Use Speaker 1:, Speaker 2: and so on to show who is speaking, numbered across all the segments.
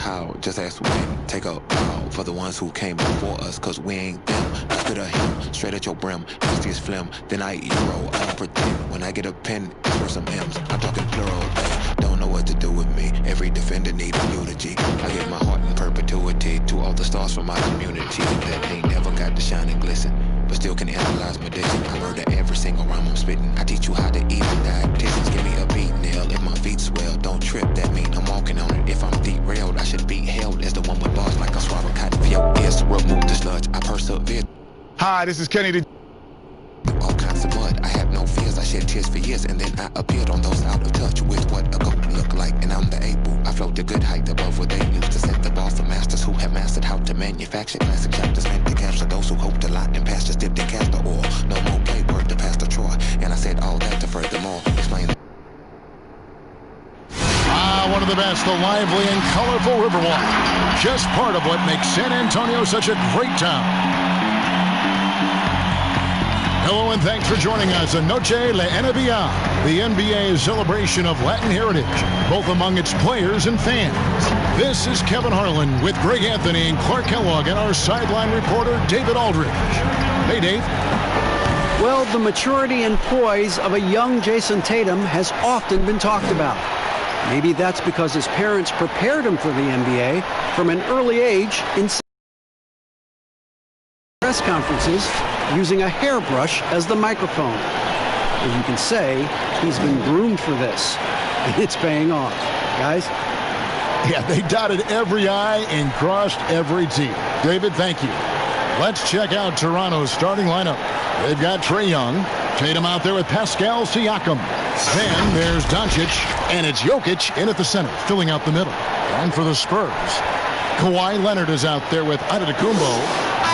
Speaker 1: how, just ask when. Take a bow for the ones who came before us, cause we ain't them. I spit a hymn straight at your brim, nastiest phlegm. Then I euro, I don't pretend. When I get a pen, it's for some M's. I'm talking plural, they don't know what to do with me. Every defender need a eulogy. I give my heart in perpetuity to all the stars from my community that ain't never got to shine and glisten, but still can analyze my diction. I murder every single rhyme I'm spitting. I teach you how to eat and dietitians. Give me a beat nail if my feet swell. Don't trip, that mean I'm walking on it. If I'm derailed, I should be held as the one with bars like I swallow cotton. For your ears to remove the sludge, I persevere.
Speaker 2: Hi, this is Kenny.
Speaker 1: All kinds of mud, I have no fears. I shed tears for years, and then I appeared on those out of touch with what a goat look like. And I'm the able. I float a good height above what they used to set the bar for masters who have mastered how to manufacture classic chapters meant to capture those who hope to lot in pastures dipped in castor oil. No more play word to Pastor Troy, and I said all that to furthermore explain.
Speaker 2: One of the best, the lively and colorful Riverwalk. Just part of what makes San Antonio such a great town. Hello and thanks for joining us on Noche La NBA, the NBA's celebration of Latin heritage, both among its players and fans. This is Kevin Harlan with Greg Anthony and Clark Kellogg and our sideline reporter, David Aldridge. Hey, Dave.
Speaker 3: Well, the maturity and poise of a young Jason Tatum has often been talked about. Maybe that's because his parents prepared him for the NBA from an early age in press conferences using a hairbrush as the microphone. And you can say he's been groomed for this, and it's paying off. Guys?
Speaker 2: Yeah, they dotted every I and crossed every T. David, thank you. Let's check out Toronto's starting lineup. They've got Trae Young, Tatum out there with Pascal Siakam. Then there's Doncic, and it's Jokic in at the center, filling out the middle. And for the Spurs, Kawhi Leonard is out there with Antetokounmpo.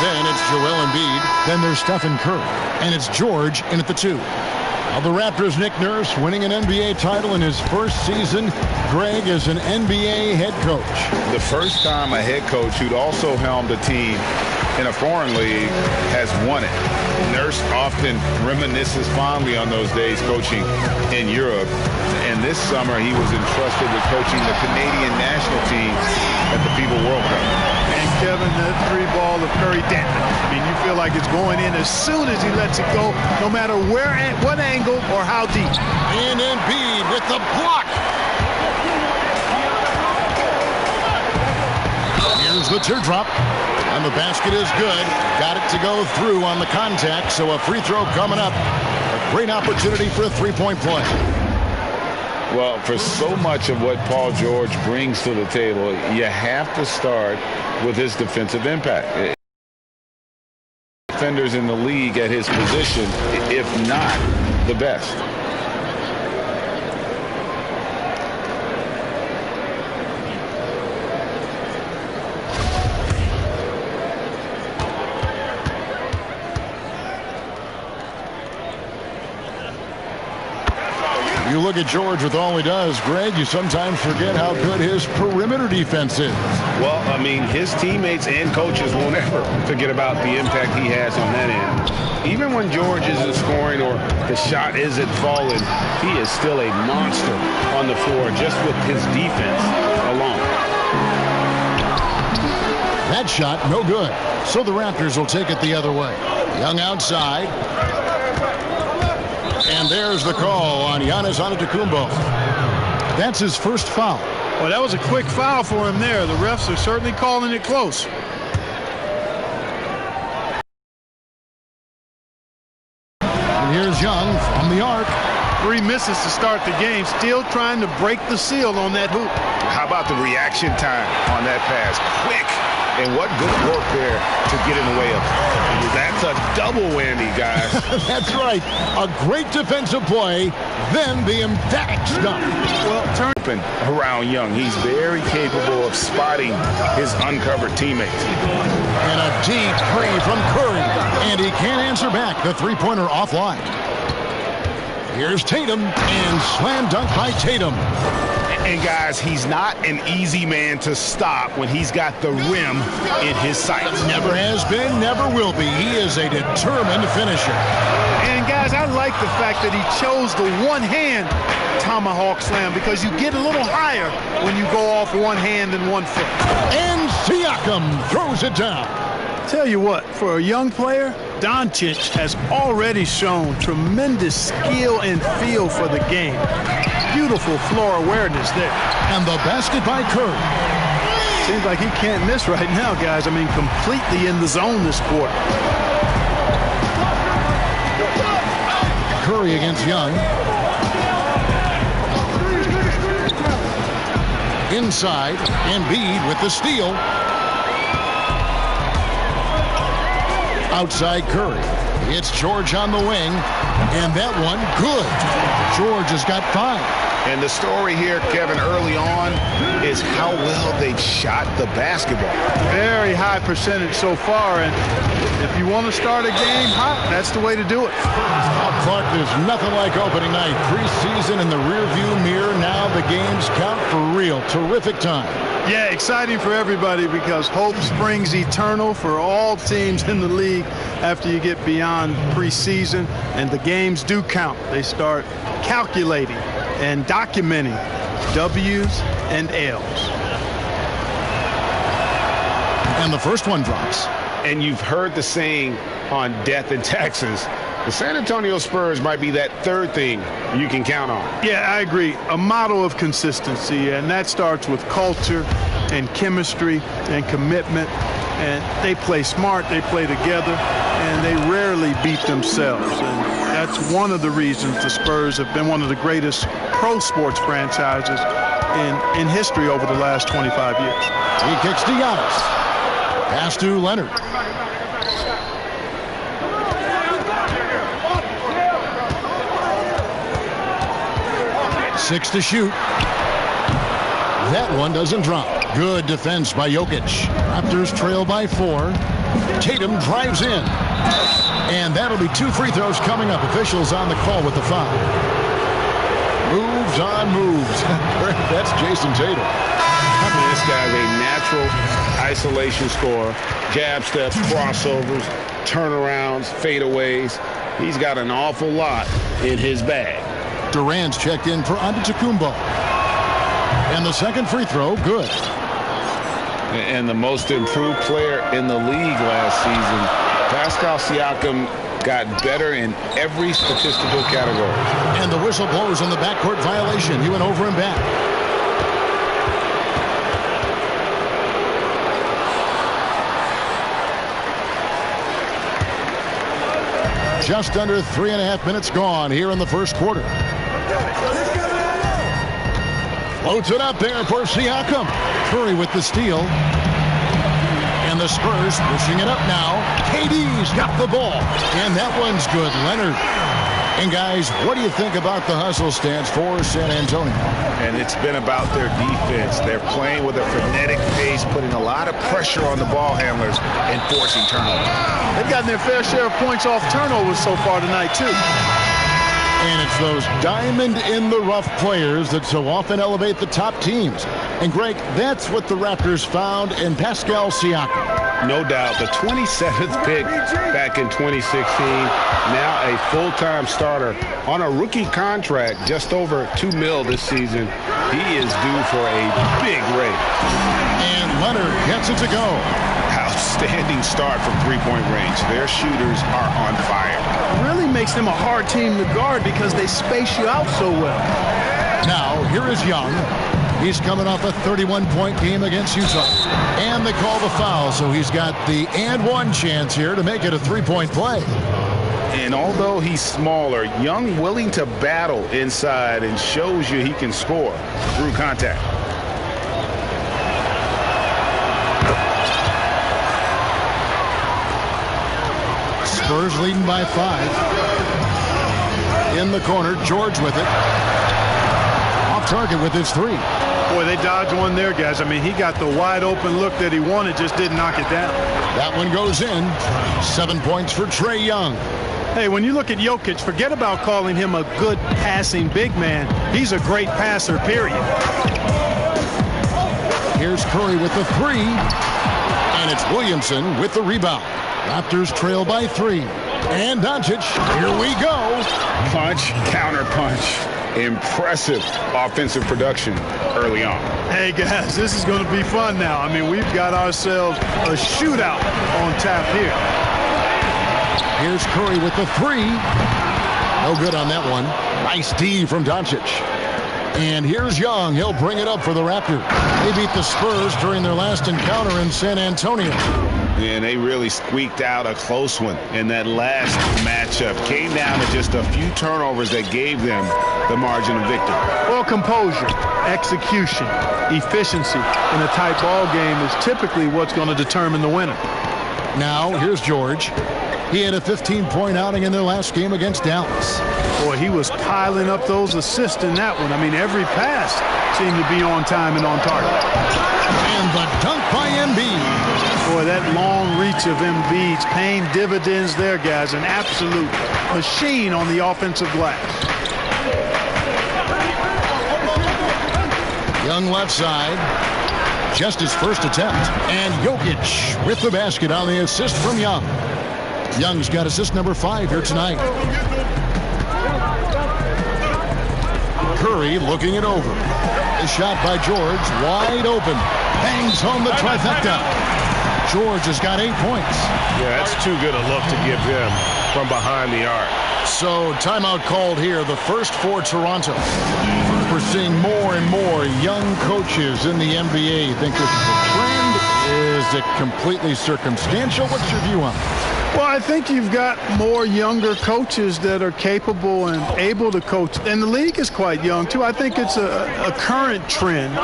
Speaker 2: Then it's Joel Embiid. Then there's Stephen Curry. And it's George in at the 2. Now the Raptors' Nick Nurse winning an NBA title in his first season. Greg is an NBA head coach.
Speaker 4: The first time a head coach who'd also helmed a team in a foreign league has won it. Nurse often reminisces fondly on those days coaching in Europe. And this summer he was entrusted with coaching the Canadian national team at the FIBA World Cup.
Speaker 5: And Kevin, that 3-ball of Curry Denton. I mean, you feel like it's going in as soon as he lets it go, no matter where, at what angle, or how deep.
Speaker 2: And Embiid with the block. Here's the teardrop. And the basket is good. Got it to go through on the contact, so a free throw coming up. A great opportunity for a three-point play.
Speaker 4: Well, for so much of what Paul George brings to the table, you have to start with his defensive impact. Defenders in the league at his position, if not the best.
Speaker 2: You look at George with all he does, Greg, you sometimes forget how good his perimeter defense is.
Speaker 4: Well, I mean, his teammates and coaches will never forget about the impact he has on that end. Even when George isn't scoring or the shot isn't falling, he is still a monster on the floor just with his defense alone.
Speaker 2: That shot, no good. So the Raptors will take it the other way. Young outside. And there's the call on Giannis Antetokounmpo. That's his first foul.
Speaker 5: Well, that was a quick foul for him there. The refs are certainly calling it close.
Speaker 2: And here's Young from the arc.
Speaker 5: 3 misses to start the game, still trying to break the seal on that hoop.
Speaker 4: How about the reaction time on that pass? Quick. And what good work there to get in the way of it. That's a double whammy, guys.
Speaker 2: That's right. A great defensive play, then the emphatic stop.
Speaker 4: Well, turn around Young. He's very capable of spotting his uncovered teammates.
Speaker 2: And a deep three from Curry. And he can't answer back. The three-pointer offline. Here's Tatum, and slam dunk by Tatum.
Speaker 4: And guys, he's not an easy man to stop when he's got the rim in his sights.
Speaker 2: Never has been, never will be. He is a determined finisher.
Speaker 5: And guys, I like the fact that he chose the one-hand tomahawk slam because you get a little higher when you go off one hand and one foot.
Speaker 2: And Siakam throws it down.
Speaker 5: Tell you what, for a young player, Doncic has already shown tremendous skill and feel for the game. Beautiful floor awareness there.
Speaker 2: And the basket by Curry.
Speaker 5: Seems like he can't miss right now, guys. I mean, completely in the zone this quarter.
Speaker 2: Curry against Young. Inside, Embiid with the steal. Outside Curry. It's George on the wing, and that one good. George has got 5.
Speaker 4: And the story here, Kevin, early on is how well they shot the basketball.
Speaker 5: Very high percentage so far, and if you want to start a game hot, that's the way to do it.
Speaker 2: Clark, there's nothing like opening night. Preseason in the rearview mirror. Now the games count for real. Terrific time.
Speaker 5: Yeah, exciting for everybody because hope springs eternal for all teams in the league after you get beyond preseason, and the games do count. They start calculating and documenting W's and L's.
Speaker 2: And the first one drops.
Speaker 4: And you've heard the saying on Death in Texas, the San Antonio Spurs might be that third thing you can count on.
Speaker 5: Yeah, I agree. A model of consistency, and that starts with culture and chemistry and commitment. And they play smart, they play together, and they rarely beat themselves. And that's one of the reasons the Spurs have been one of the greatest pro sports franchises in history over the last 25 years.
Speaker 2: He kicks to Giannis. Pass to Leonard. Six to shoot. That one doesn't drop. Good defense by Jokic. Raptors trail by 4. Tatum drives in. And that'll be 2 free throws coming up. Officials on the call with the foul. Moves on moves. That's Jason Tatum.
Speaker 4: This guy's a natural isolation scorer. Jab steps, crossovers, turnarounds, fadeaways. He's got an awful lot in his bag.
Speaker 2: Durant's checked in for Antetokounmpo. And the second free throw, good.
Speaker 4: And the most improved player in the league last season, Pascal Siakam, got better in every statistical category.
Speaker 2: And the whistle blows on the backcourt violation. He went over and back. Just under 3.5 minutes gone here in the first quarter. Floats it up there for Siakam. Curry with the steal. And the Spurs pushing it up now. KD's got the ball. And that one's good. Leonard. And guys, what do you think about the hustle stance for San Antonio?
Speaker 4: And it's been about their defense. They're playing with a frenetic pace, putting a lot of pressure on the ball handlers and forcing turnovers.
Speaker 5: They've gotten their fair share of points off turnovers so far tonight, too.
Speaker 2: And it's those diamond-in-the-rough players that so often elevate the top teams. And, Greg, that's what the Raptors found in Pascal Siakam.
Speaker 4: No doubt. The 27th pick back in 2016. Now a full-time starter on a rookie contract, just over $2 million this season. He is due for a big raise.
Speaker 2: And Leonard gets it to go.
Speaker 4: Outstanding start from three-point range. Their shooters are on fire.
Speaker 5: It really makes them a hard team to guard because they space you out so well.
Speaker 2: Now, here is Young. He's coming off a 31-point game against Utah. And they call the foul, so he's got the and one chance here to make it a three-point play.
Speaker 4: And although he's smaller, Young willing to battle inside and shows you he can score through contact.
Speaker 2: Spurs leading by 5. In the corner, George with it. Off target with his 3.
Speaker 5: Boy, they dodged one there, guys. I mean, he got the wide-open look that he wanted, just didn't knock it down.
Speaker 2: That one goes in. 7 points for Trae Young.
Speaker 5: Hey, when you look at Jokic, forget about calling him a good passing big man. He's a great passer, period.
Speaker 2: here's Curry with the three. And it's Williamson with the rebound. Raptors trail by 3. And Doncic, here we go.
Speaker 4: Punch, counter punch. Impressive offensive production early on.
Speaker 5: Hey, guys, this is going to be fun now. I mean, we've got ourselves a shootout on tap here.
Speaker 2: Here's Curry with the three. No good on that one. Nice D from Doncic. And here's Young. He'll bring it up for the Raptors. They beat the Spurs during their last encounter in San Antonio.
Speaker 4: And they really squeaked out a close one in that last matchup. Came down to just a few turnovers that gave them the margin of victory.
Speaker 5: Well, composure, execution, efficiency in a tight ball game is typically what's going to determine the winner.
Speaker 2: Now, here's George. He had a 15-point outing in their last game against Dallas.
Speaker 5: Boy, he was piling up those assists in that one. I mean, every pass seemed to be on time and on target.
Speaker 2: And the dunk by Embiid.
Speaker 5: Boy, that long reach of Embiid's paying dividends there, guys. An absolute machine on the offensive glass.
Speaker 2: Young left side. Just his first attempt. And Jokic with the basket on the assist from Young. Young's got assist number 5 here tonight. Curry looking it over. The shot by George, wide open. Bangs home the trifecta. George has got 8 points.
Speaker 6: Yeah, that's too good a look to give him from behind the arc.
Speaker 2: So timeout called here, the first for Toronto. We're seeing more and more young coaches in the NBA. You think this is a trend? Is it completely circumstantial? What's your view on it?
Speaker 5: Well, I think you've got more younger coaches that are capable and able to coach. And the league is quite young, too. I think it's a current trend.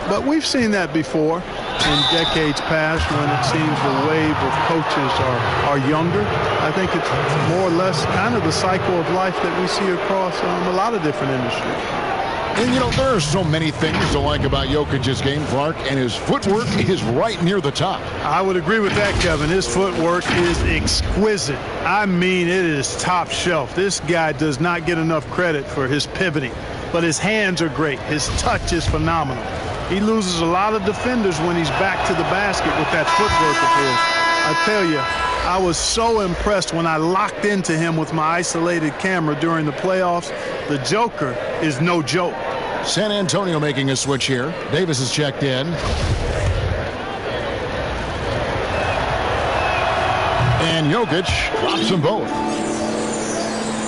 Speaker 5: But we've seen that before in decades past when it seems the wave of coaches are younger. I think it's more or less kind of the cycle of life that we see across a lot of different industries.
Speaker 2: And, you know, there are so many things to like about Jokic's game, Clark, and his footwork is right near the top.
Speaker 5: I would agree with that, Kevin. His footwork is exquisite. I mean, it is top shelf. This guy does not get enough credit for his pivoting, but his hands are great. His touch is phenomenal. He loses a lot of defenders when he's back to the basket with that footwork of his. I tell you, I was so impressed when I locked into him with my isolated camera during the playoffs. The Joker is no joke.
Speaker 2: San Antonio making a switch here. Davis is checked in. And Jokic drops them both.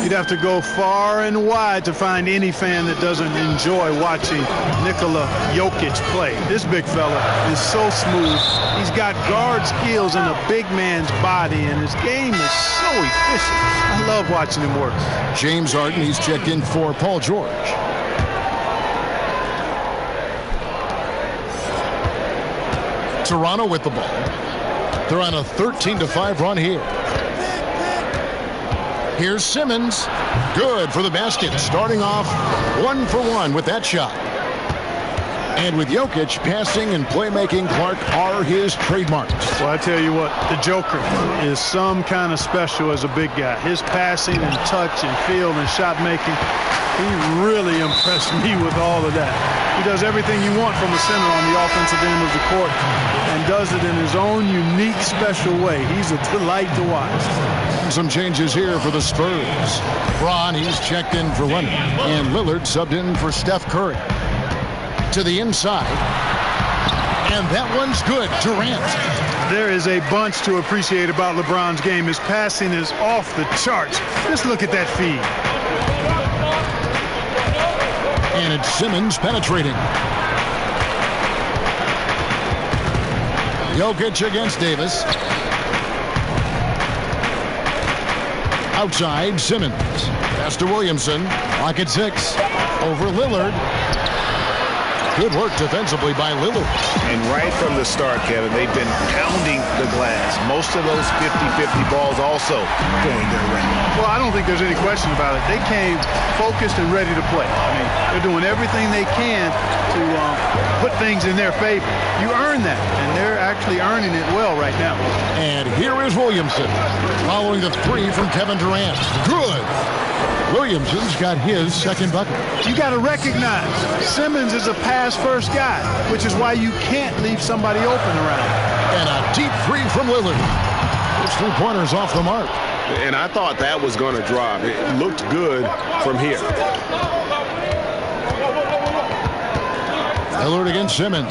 Speaker 5: You'd have to go far and wide to find any fan that doesn't enjoy watching Nikola Jokic play. This big fella is so smooth. He's got guard skills in a big man's body, and his game is so efficient. I love watching him work.
Speaker 2: James Harden, he's checked in for Paul George. Toronto with the ball. They're on a 13-5 run here. Here's Simmons. Good for the basket. Starting off 1 for 1 with that shot. And with Jokic, passing and playmaking, Clark, are his trademarks.
Speaker 5: Well, I tell you what, the Joker is some kind of special as a big guy. His passing and touch and field and shot making, he really impressed me with all of that. He does everything you want from a center on the offensive end of the court and does it in his own unique, special way. He's a delight to watch.
Speaker 2: Some changes here for the Spurs. Braun, he's checked in for Leonard. And Lillard subbed in for Steph Curry. To the inside. And that one's good. Durant.
Speaker 5: There is a bunch to appreciate about LeBron's game. His passing is off the charts. Just look at that feed.
Speaker 2: And it's Simmons penetrating. Jokic against Davis. Outside, Simmons. Pass to Williamson. Lock at 6. Over Lillard. Good work defensively by Lillard.
Speaker 4: And right from the start, Kevin, they've been pounding the glass. Most of those 50-50 balls also going their way.
Speaker 5: Well, I don't think there's any question about it. They came focused and ready to play. I mean, they're doing everything they can to put things in their favor. You earn that, and they're actually earning it well right now.
Speaker 2: And here is Williamson following the 3 from Kevin Durant. Good. Williamson's got his second bucket.
Speaker 5: You got to recognize Simmons is a pass-first guy, which is why you can't leave somebody open around.
Speaker 2: And a deep three from Lillard. Those three-pointers off the mark.
Speaker 6: And I thought that was going to drop. It looked good from here.
Speaker 2: Lillard against Simmons.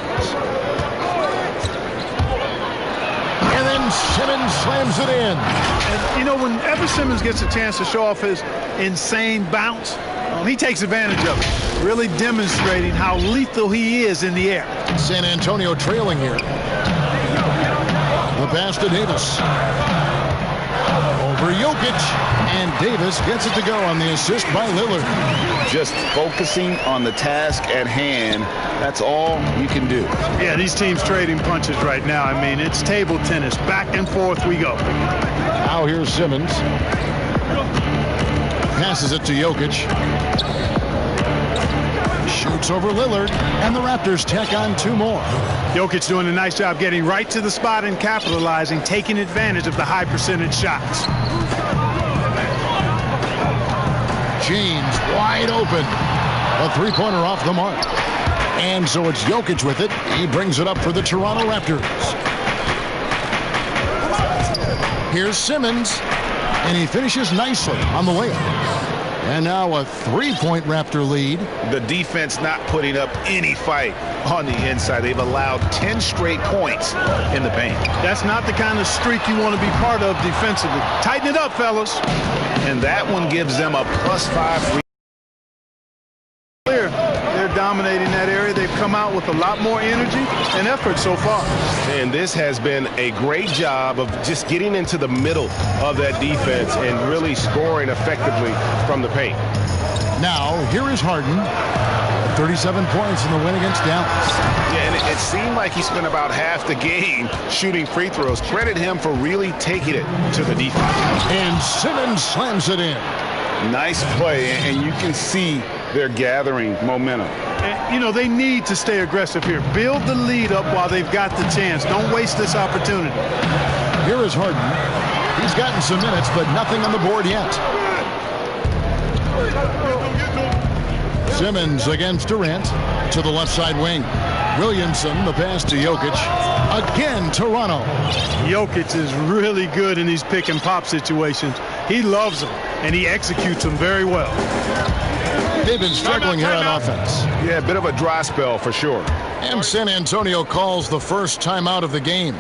Speaker 2: And then Simmons slams it in.
Speaker 5: And, you know, whenever Simmons gets a chance to show off his insane bounce, he takes advantage of it, really demonstrating how lethal he is in the air.
Speaker 2: San Antonio trailing here. The pass to Davis. Over Jokic. And Davis gets it to go on the assist by Lillard.
Speaker 4: Just focusing on the task at hand, that's all you can do.
Speaker 5: Yeah, these teams trading punches right now. I mean, it's table tennis. Back and forth we go.
Speaker 2: Now here's Simmons. Passes it to Jokic. Shoots over Lillard, and the Raptors tack on two more.
Speaker 5: Jokic doing a nice job getting right to the spot and capitalizing, taking advantage of the high percentage shots.
Speaker 2: James wide open. A three-pointer off the mark. And so it's Jokic with it. He brings it up for the Toronto Raptors. Here's Simmons, and he finishes nicely on the layup. And now a three-point Raptor lead.
Speaker 4: The defense not putting up any fight on the inside. They've allowed 10 straight points in the paint.
Speaker 5: That's not the kind of streak you want to be part of defensively. Tighten it up, fellas.
Speaker 4: And that one gives them a +5.
Speaker 5: They're dominating that area. They've come out with a lot more energy and effort so far.
Speaker 6: And this has been a great job of just getting into the middle of that defense and really scoring effectively from the paint.
Speaker 2: Now, here is Harden. 37 points in the win against Dallas.
Speaker 4: Yeah, and it seemed like he spent about half the game shooting free throws. Credit him for really taking it to the defense.
Speaker 2: And Simmons slams it in.
Speaker 4: Nice play, and you can see they're gathering momentum.
Speaker 5: And, you know, they need to stay aggressive here. Build the lead up while they've got the chance. Don't waste this opportunity.
Speaker 2: Here is Harden. He's gotten some minutes, but nothing on the board yet. Simmons against Durant to the left side wing. Williamson, the pass to Jokic. Again, Toronto.
Speaker 5: Jokic is really good in these pick and pop situations. He loves them, and he executes them very well.
Speaker 2: They've been struggling here on offense.
Speaker 4: Yeah, a bit of a dry spell for sure.
Speaker 2: And San Antonio calls the first timeout of the game.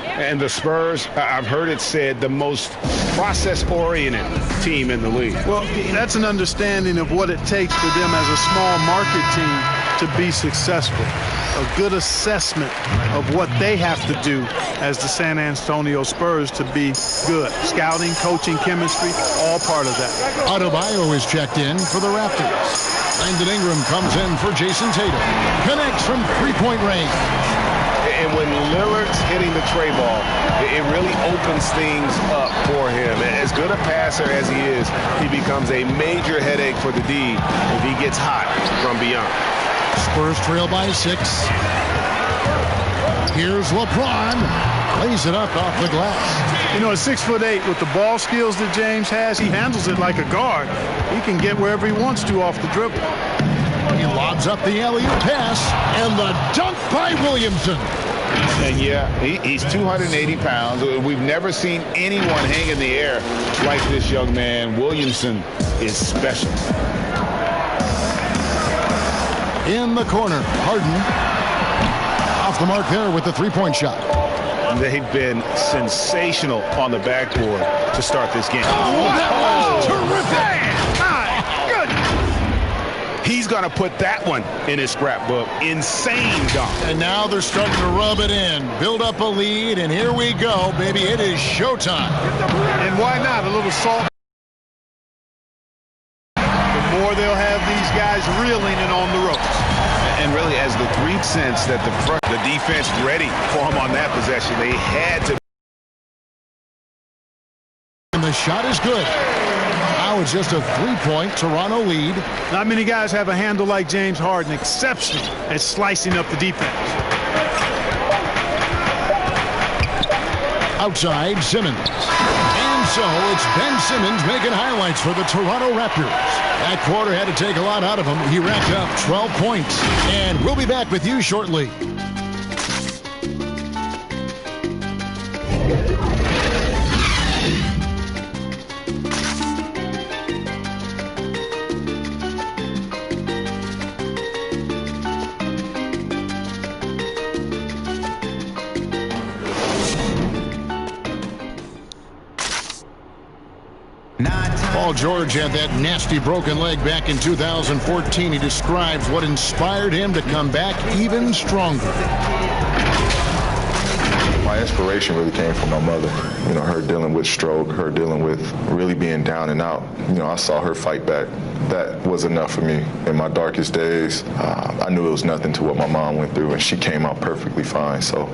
Speaker 4: And the Spurs, I've heard it said, the most process-oriented team in the league.
Speaker 5: Well, that's an understanding of what it takes for them as a small market team to be successful. A good assessment of what they have to do as the San Antonio Spurs to be good. Scouting, coaching, chemistry, all part of that.
Speaker 2: Adebayo is checked in for the Raptors. Brandon Ingram comes in for Jason Tatum. Connects from three-point range.
Speaker 4: And when Lillard's hitting the tray ball, it really opens things up for him. As good a passer as he is, he becomes a major headache for the D if he gets hot from beyond.
Speaker 2: Spurs trail by 6. Here's LeBron. Lays it up off the glass.
Speaker 5: You know, at 6'8", with the ball skills that James has, he handles it like a guard. He can get wherever he wants to off the dribble.
Speaker 2: He lobs up the alley-oop pass, and the dunk by Williamson.
Speaker 4: And yeah, he's 280 pounds. We've never seen anyone hang in the air like this young man. Williamson is special.
Speaker 2: In the corner, Harden off the mark there with the three-point shot.
Speaker 4: They've been sensational on the backboard to start this game.
Speaker 2: Oh, that was terrific!
Speaker 4: He's going to put that one in his scrapbook. Insane dunk.
Speaker 2: And now they're starting to rub it in, build up a lead, and here we go, baby. It is showtime.
Speaker 5: And why not? A little salt. The more they'll have these guys reeling and on the ropes.
Speaker 4: And really, as the 3 sense that the defense ready for him on that possession, they had to.
Speaker 2: And the shot is good. Now it's just a 3-point Toronto lead.
Speaker 5: Not many guys have a handle like James Harden, exceptional at slicing up the defense.
Speaker 2: Outside, Simmons. And So it's Ben Simmons making highlights for the Toronto Raptors. That quarter had to take a lot out of him. He racked up 12 points. And we'll be back with you shortly. Paul George had that nasty broken leg back in 2014. He describes what inspired him to come back even stronger.
Speaker 7: My inspiration really came from my mother. You know, her dealing with stroke, her dealing with really being down and out. You know, I saw her fight back. That was enough for me. In my darkest days, I knew it was nothing to what my mom went through, and she came out perfectly fine. So.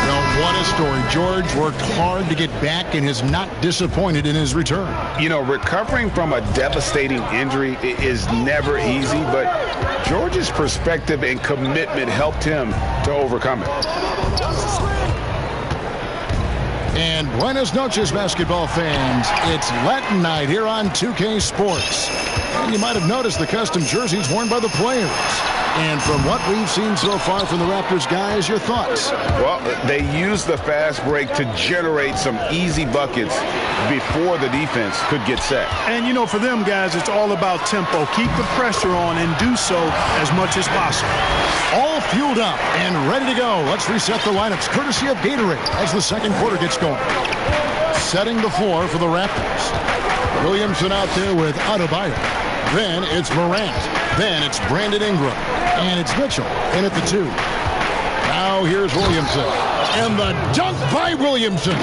Speaker 2: Well, what a story. George worked hard to get back and is not disappointed in his return.
Speaker 4: You know, recovering from a devastating injury is never easy, but George's perspective and commitment helped him to overcome it.
Speaker 2: And buenas noches, basketball fans. It's Latin night here on 2K Sports. And you might have noticed the custom jerseys worn by the players. And from what we've seen so far from the Raptors, guys, your thoughts?
Speaker 4: Well, they used the fast break to generate some easy buckets before the defense could get set.
Speaker 5: And, you know, for them, guys, it's all about tempo. Keep the pressure on and do so as much as possible.
Speaker 2: All fueled up and ready to go. Let's reset the lineups, courtesy of Gatorade, as the second quarter gets going. Setting the floor for the Raptors. Williamson out there with Adebayo. Then it's Morant. Then it's Brandon Ingram. And it's Mitchell in at the 2. Now here's Williamson. And the dunk by Williamson.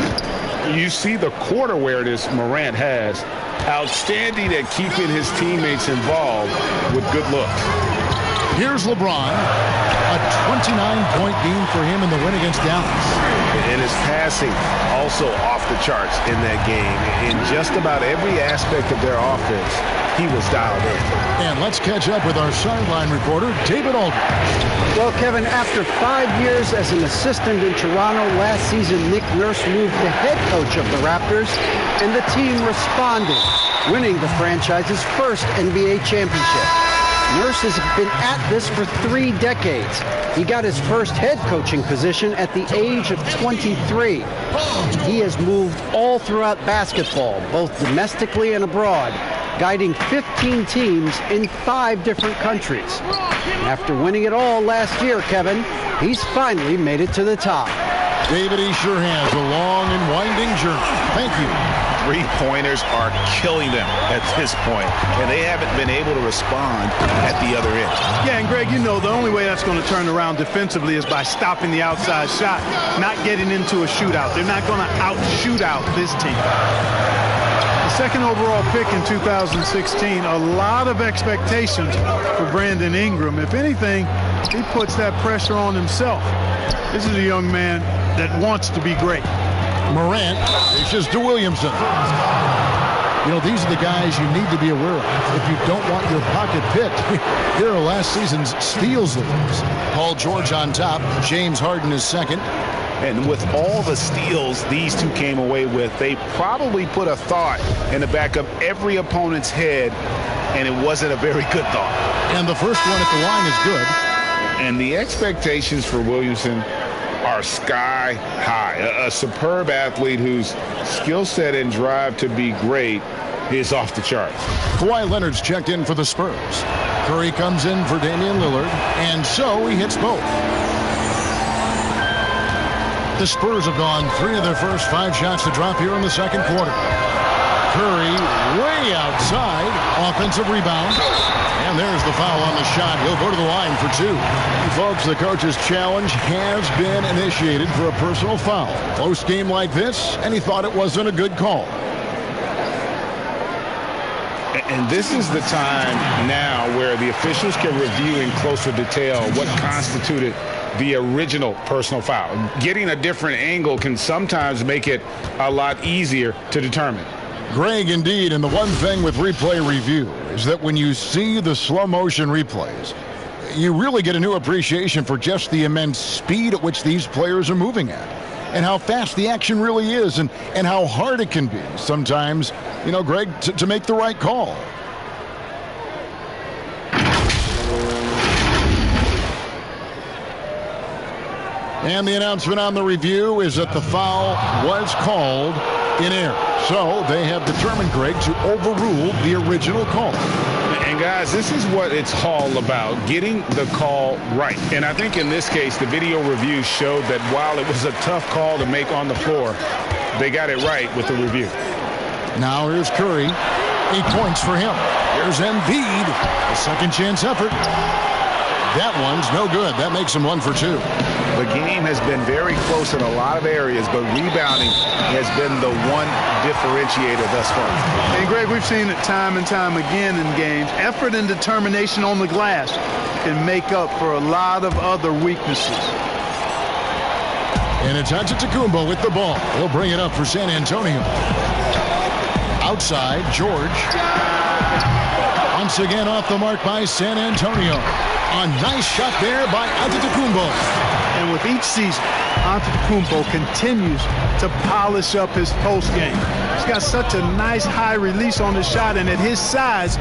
Speaker 4: You see the court awareness Morant has. Outstanding at keeping his teammates involved with good looks.
Speaker 2: Here's LeBron. A 29-point game for him in the win against Dallas.
Speaker 4: And his passing also off the charts in that game. In just about every aspect of their offense, he was dialed in.
Speaker 2: And let's catch up with our sideline reporter, David Aldridge.
Speaker 3: Well, Kevin, after 5 years as an assistant in Toronto, last season Nick Nurse moved to head coach of the Raptors, and the team responded, winning the franchise's first NBA championship. Nurse has been at this for 3 decades. He got his first head coaching position at the age of 23. He has moved all throughout basketball, both domestically and abroad, guiding 15 teams in 5 different countries. After winning it all last year, Kevin, he's finally made it to the top.
Speaker 2: David, he sure has a long and winding journey. Thank you.
Speaker 8: Three-pointers are killing them at this point, and they haven't been able to respond at the other end.
Speaker 5: Yeah, and Greg, you know, the only way that's going to turn around defensively is by stopping the outside shot, not getting into a shootout. They're not going to out-shoot out this team. The second overall pick in 2016, a lot of expectations for Brandon Ingram. If anything, he puts that pressure on himself. This is a young man that wants to be great.
Speaker 2: Morant dishes to Williamson. You know, these are the guys you need to be aware of if you don't want your pocket picked. Here are last season's steals leaders. Paul George on top. James Harden is second.
Speaker 4: And with all the steals these two came away with, they probably put a thought in the back of every opponent's head, and it wasn't a very good thought.
Speaker 2: And the first one at the line is good.
Speaker 4: And the expectations for Williamson are sky high. A superb athlete whose skill set and drive to be great is off the charts.
Speaker 2: Kawhi Leonard's checked in for the Spurs. Curry comes in for Damian Lillard, and so he hits both. The Spurs have gone 3 of their first 5 shots to drop here in the second quarter. Curry way outside. Offensive rebound. And there's the foul on the shot. He'll go to the line for 2. Folks, the coach's challenge has been initiated for a personal foul. Close game like this, and he thought it wasn't a good call.
Speaker 4: And this is the time now where the officials can review in closer detail what constituted the original personal foul. Getting a different angle can sometimes make it a lot easier to determine.
Speaker 2: Greg, indeed, and the one thing with replay review is that when you see the slow motion replays, you really get a new appreciation for just the immense speed at which these players are moving at. and how fast the action really is and how hard it can be sometimes, Greg, to make the right call. And the announcement on the review is that the foul was called in air. So they have determined, Greg, to overrule the original call.
Speaker 4: And guys, this is what it's all about, getting the call right. And I think in this case, the video review showed that while it was a tough call to make on the floor, they got it right with the review.
Speaker 2: Now here's Curry. 8 points for him. Here's Embiid. A second chance effort. That one's no good. That makes him 1 for 2.
Speaker 4: The game has been very close in a lot of areas, but rebounding has been the one differentiator thus far.
Speaker 5: And, Greg, we've seen it time and time again in games. Effort and determination on the glass can make up for a lot of other weaknesses.
Speaker 2: And it's Antetokounmpo with the ball. He'll bring it up for San Antonio. Outside, George. Once again off the mark by San Antonio. A nice shot there by Antetokounmpo.
Speaker 5: And with each season, Antetokounmpo continues to polish up his post game. He's got such a nice high release on his shot, and at his size,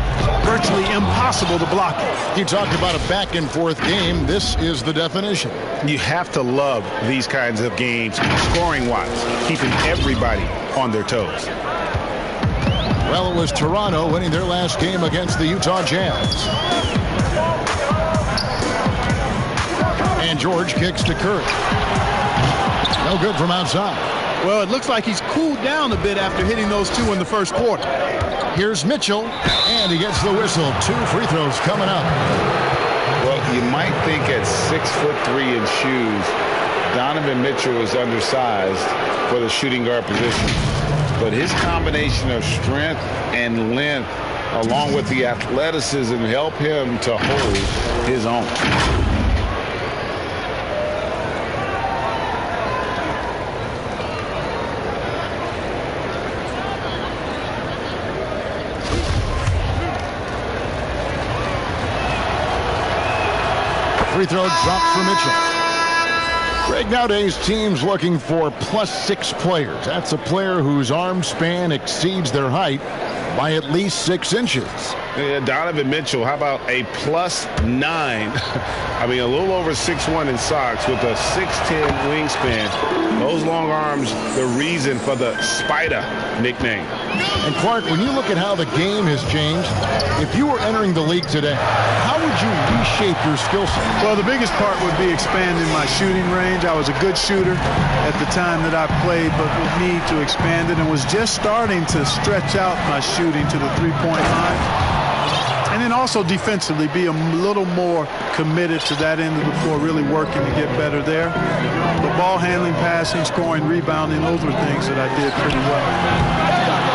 Speaker 5: virtually impossible to block it.
Speaker 2: You talked about a back and forth game. This is the definition.
Speaker 4: You have to love these kinds of games, scoring-wise, keeping everybody on their toes.
Speaker 2: Well, it was Toronto winning their last game against the Utah Jazz. And George kicks to Curry. No good from outside.
Speaker 5: Well, it looks like he's cooled down a bit after hitting those 2 in the first quarter.
Speaker 2: Here's Mitchell, and he gets the whistle. 2 free throws coming up.
Speaker 4: Well, you might think at 6'3" in shoes, Donovan Mitchell is undersized for the shooting guard position. But his combination of strength and length, along with the athleticism, help him to hold his own.
Speaker 2: Free throw dropped for Mitchell. Greg, nowadays teams looking for +6 players. That's a player whose arm span exceeds their height by at least 6 inches.
Speaker 4: Donovan Mitchell, how about a +9? I mean, a little over 6'1" in socks with a 6'10" wingspan. Those long arms, the reason for the Spider nickname.
Speaker 2: And Clark, when you look at how the game has changed, if you were entering the league today, how would you reshape your skill set?
Speaker 5: Well, the biggest part would be expanding my shooting range. I was a good shooter at the time that I played, but would need to expand it and was just starting to stretch out my shooting to the three-point line. And then also defensively be a little more committed to that end of the floor, really working to get better there. The ball handling, passing, scoring, rebounding, those were things that I did pretty well.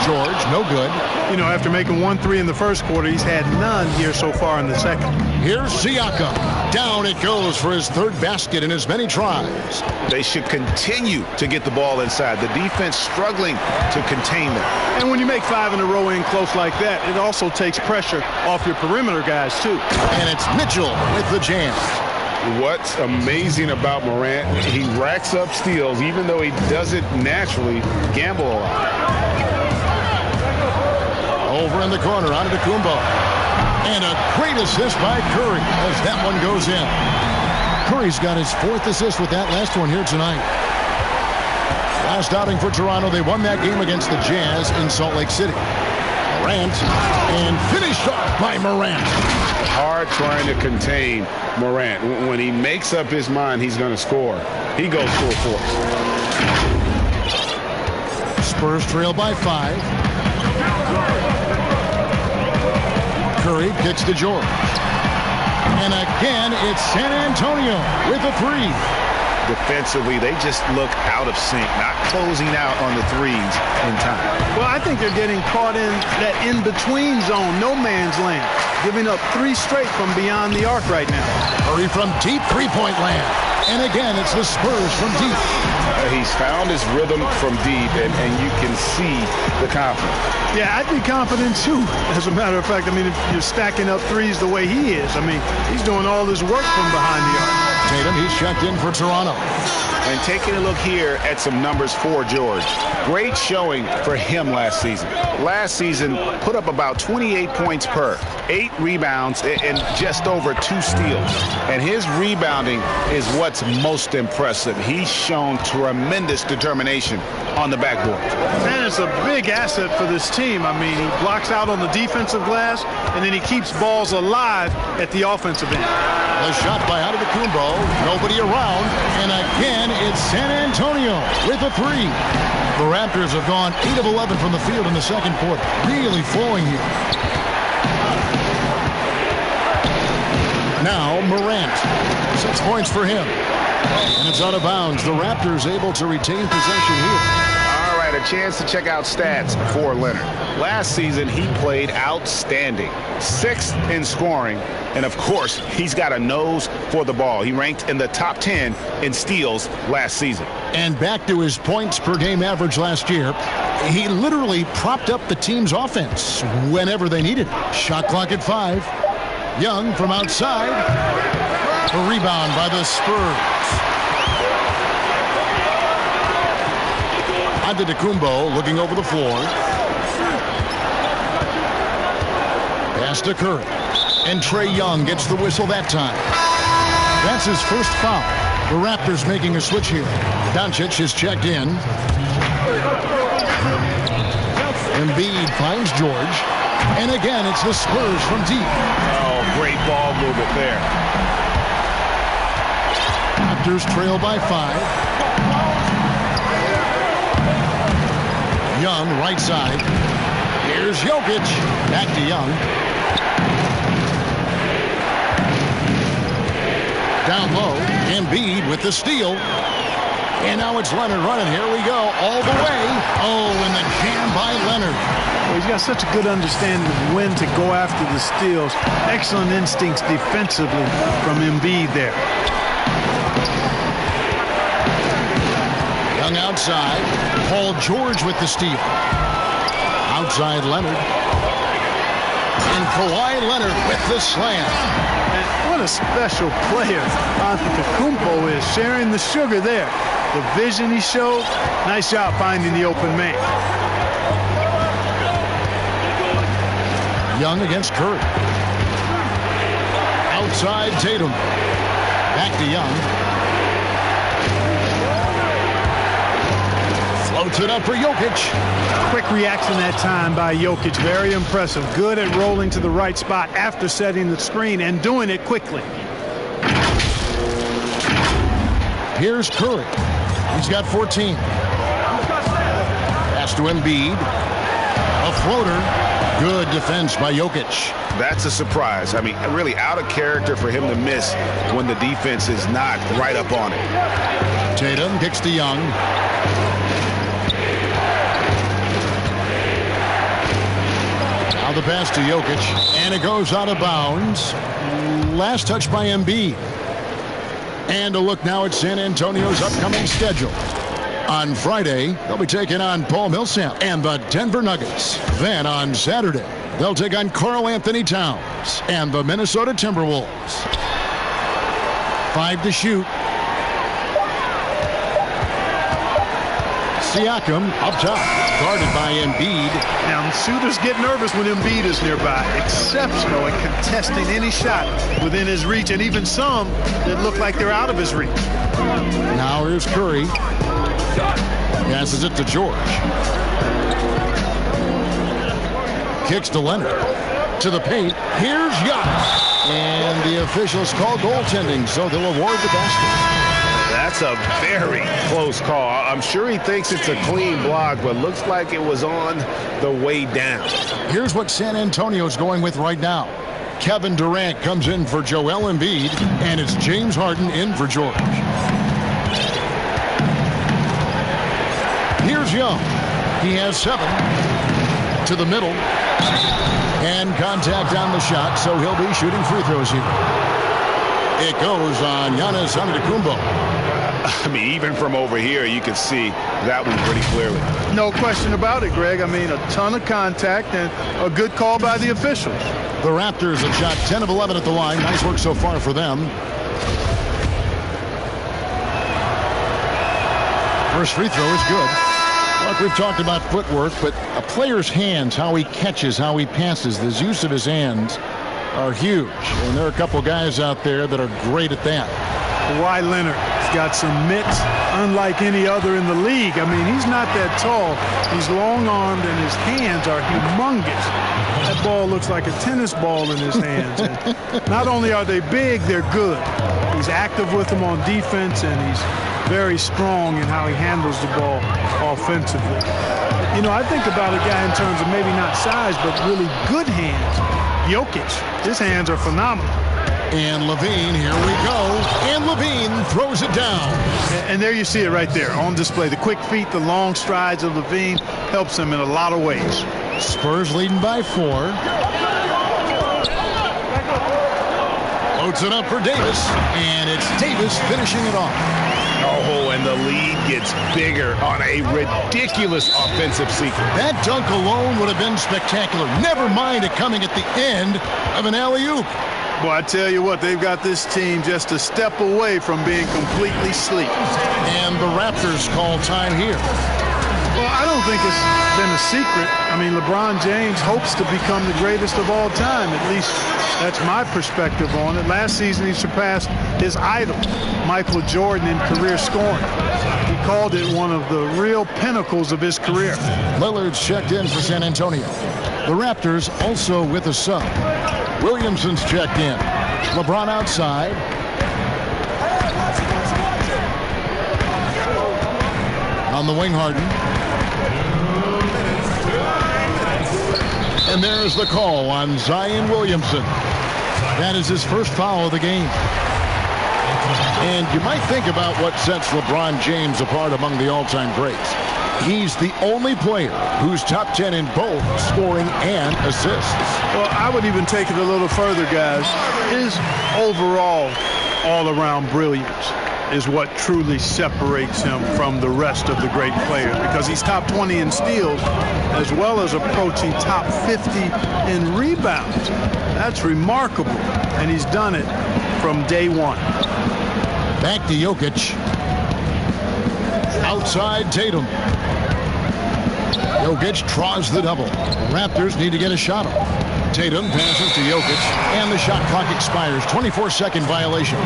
Speaker 2: George, no good.
Speaker 5: You know, after making 1 3 in the first quarter, he's had none here so far in the second.
Speaker 2: Here's Siakam. Down it goes for his 3rd basket in as many tries.
Speaker 4: They should continue to get the ball inside. The defense struggling to contain them.
Speaker 5: And when you make 5 in a row in close like that, it also takes pressure off your perimeter guys, too.
Speaker 2: And it's Mitchell with the jam.
Speaker 4: What's amazing about Morant, he racks up steals, even though he doesn't naturally gamble a lot.
Speaker 2: Over in the corner, Antetokounmpo. And a great assist by Curry as that one goes in. Curry's got his 4th assist with that last one here tonight. Last outing for Toronto, they won that game against the Jazz in Salt Lake City. Morant, and finished off by Morant.
Speaker 4: Hard trying to contain Morant. When he makes up his mind he's going to score, he goes full force.
Speaker 2: Spurs trail by 5. Curry kicks to George. And again, it's San Antonio with a 3.
Speaker 4: Defensively, they just look out of sync, not closing out on the threes in time.
Speaker 5: Well, I think they're getting caught in that in-between zone, no man's land, giving up 3 straight from beyond the arc right now.
Speaker 2: Curry from deep three-point land. And again, it's the Spurs from deep.
Speaker 4: He's found his rhythm from deep, and you can see the confidence.
Speaker 5: Yeah, I'd be confident, too, as a matter of fact. I mean, if you're stacking up threes the way he is, I mean, he's doing all this work from behind the arc.
Speaker 2: Tatum, he's checked in for Toronto.
Speaker 8: And taking a look here at some numbers for George. Great showing for him last season. Last season, put up about 28 points per, 8 rebounds, and just over 2 steals. And his rebounding is what's most impressive. He's shown tremendous determination on the backboard.
Speaker 5: And it's a big asset for this team. I mean, he blocks out on the defensive glass, and then he keeps balls alive at the offensive end.
Speaker 2: The shot by Antetokounmpo. Nobody around. And again, it's San Antonio with a 3. The Raptors have gone 8 of 11 from the field in the second quarter. Really flowing here. Now Morant. 6 points for him. And it's out of bounds. The Raptors able to retain possession here.
Speaker 8: All right, a chance to check out stats for Leonard. Last season, he played outstanding. 6th in scoring. And, of course, he's got a nose for the ball. He ranked in the top 10 in steals last season.
Speaker 2: And back to his points per game average last year, he literally propped up the team's offense whenever they needed it. Shot clock at 5. Young from outside. A rebound by the Spurs. Antetokounmpo looking over the floor. Pass to Curry. And Trae Young gets the whistle that time. That's his first foul. The Raptors making a switch here. Doncic is checked in. Embiid finds George. And again, it's the Spurs from deep.
Speaker 8: Oh, great ball movement there.
Speaker 2: Raptors trail by 5. Young, right side. Here's Jokic. Back to Young. Down low, Embiid with the steal. And now it's Leonard running. Here we go, all the way. Oh, and the jam by Leonard.
Speaker 5: Well, he's got such a good understanding of when to go after the steals. Excellent instincts defensively from Embiid there.
Speaker 2: Young outside. Paul George with the steal. Outside Leonard. And Kawhi Leonard with the slam.
Speaker 5: And what a special player Antetokounmpo is, sharing the sugar there. The vision he showed, nice job finding the open man.
Speaker 2: Young against Curry. Outside Tatum. Back to Young. Floats it up for Jokic.
Speaker 5: Quick reaction that time by Jokic. Very impressive. Good at rolling to the right spot after setting the screen and doing it quickly.
Speaker 2: Here's Curry. He's got 14. Pass to Embiid. A floater. Good defense by Jokic.
Speaker 8: That's a surprise. I mean, really out of character for him to miss when the defense is not right up on it.
Speaker 2: Tatum kicks to Young. Now the pass to Jokic, and it goes out of bounds. Last touch by Embiid. And a look now at San Antonio's upcoming schedule. On Friday, they'll be taking on Paul Millsap and the Denver Nuggets. Then on Saturday, they'll take on Karl Anthony Towns and the Minnesota Timberwolves. 5 to shoot. Siakam up top, guarded by Embiid.
Speaker 5: Now, shooters get nervous when Embiid is nearby. Exceptional at contesting any shot within his reach, and even some that look like they're out of his reach.
Speaker 2: Now here's Curry. Passes it to George. Kicks to Leonard. To the paint. Here's Young. And the officials call goaltending, so they'll award the basket.
Speaker 8: That's a very close call. I'm sure he thinks it's a clean block, but looks like it was on the way down.
Speaker 2: Here's what San Antonio's going with right now. Kevin Durant comes in for Joel Embiid, and it's James Harden in for George. Here's Young. He has 7 to the middle. And contact on the shot, so he'll be shooting free throws here. It goes on Giannis Antetokounmpo.
Speaker 8: I mean, even from over here, you can see that one pretty clearly.
Speaker 5: No question about it, Greg. I mean, a ton of contact and a good call by the officials.
Speaker 2: The Raptors have shot 10 of 11 at the line. Nice work so far for them. First free throw is good. Look, we've talked about footwork, but a player's hands, how he catches, how he passes, the use of his hands are huge. And there are a couple guys out there that are great at that.
Speaker 5: Kawhi Leonard has got some mitts unlike any other in the league. I mean, he's not that tall. He's long-armed, and his hands are humongous. That ball looks like a tennis ball in his hands. And not only are they big, they're good. He's active with them on defense, and he's very strong in how he handles the ball offensively. You know, I think about a guy in terms of maybe not size, but really good hands. Jokic, his hands are phenomenal.
Speaker 2: And LaVine, here we go. And LaVine throws it down.
Speaker 5: And there you see it right there on display. The quick feet, the long strides of LaVine helps him in a lot of ways.
Speaker 2: Spurs leading by 4. Loads it up for Davis. And it's Davis finishing it off.
Speaker 8: Oh, and the lead gets bigger on a ridiculous offensive sequence.
Speaker 2: That dunk alone would have been spectacular. Never mind it coming at the end of an alley-oop.
Speaker 5: Boy, I tell you what, they've got this team just a step away from being completely asleep.
Speaker 2: And the Raptors call time here.
Speaker 5: Well, I don't think it's been a secret. I mean, LeBron James hopes to become the greatest of all time. At least that's my perspective on it. Last season, he surpassed his idol, Michael Jordan, in career scoring. He called it one of the real pinnacles of his career.
Speaker 2: Lillard's checked in for San Antonio. The Raptors also with a sub. Williamson's checked in. LeBron outside. On the wing, Harden. And there's the call on Zion Williamson. That is his first foul of the game. And you might think about what sets LeBron James apart among the all-time greats. He's the only player who's top 10 in both scoring and assists.
Speaker 5: Well, I would even take it a little further, guys. His overall all-around brilliance is what truly separates him from the rest of the great players, because he's top 20 in steals as well as approaching top 50 in rebounds. That's remarkable, and he's done it from day one.
Speaker 2: Back to Jokic. Outside Tatum. Jokic draws the double. Raptors need to get a shot off. Tatum passes to Jokic, and the shot clock expires. 24-second violation.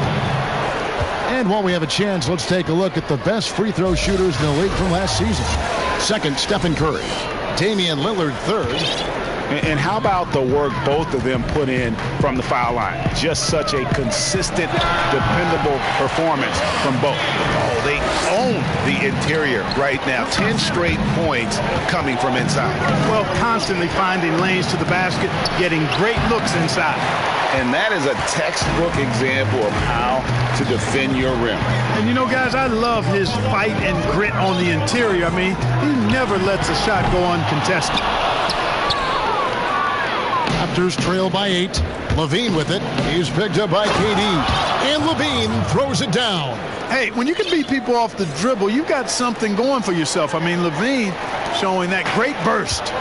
Speaker 2: And while we have a chance, let's take a look at the best free throw shooters in the league from last season. Second, Stephen Curry. Damian Lillard, third.
Speaker 8: And how about the work both of them put in from the foul line? Just such a consistent, dependable performance from both. Oh, they own the interior right now. 10 straight points coming from inside.
Speaker 5: Well, constantly finding lanes to the basket, getting great looks inside.
Speaker 8: And that is a textbook example of how to defend your rim.
Speaker 5: And you know, guys, I love his fight and grit on the interior. I mean, he never lets a shot go uncontested.
Speaker 2: Raptors trail by 8. LaVine with it. He's picked up by KD. And LaVine throws it down.
Speaker 5: Hey, when you can beat people off the dribble, you've got something going for yourself. I mean, LaVine showing that great burst.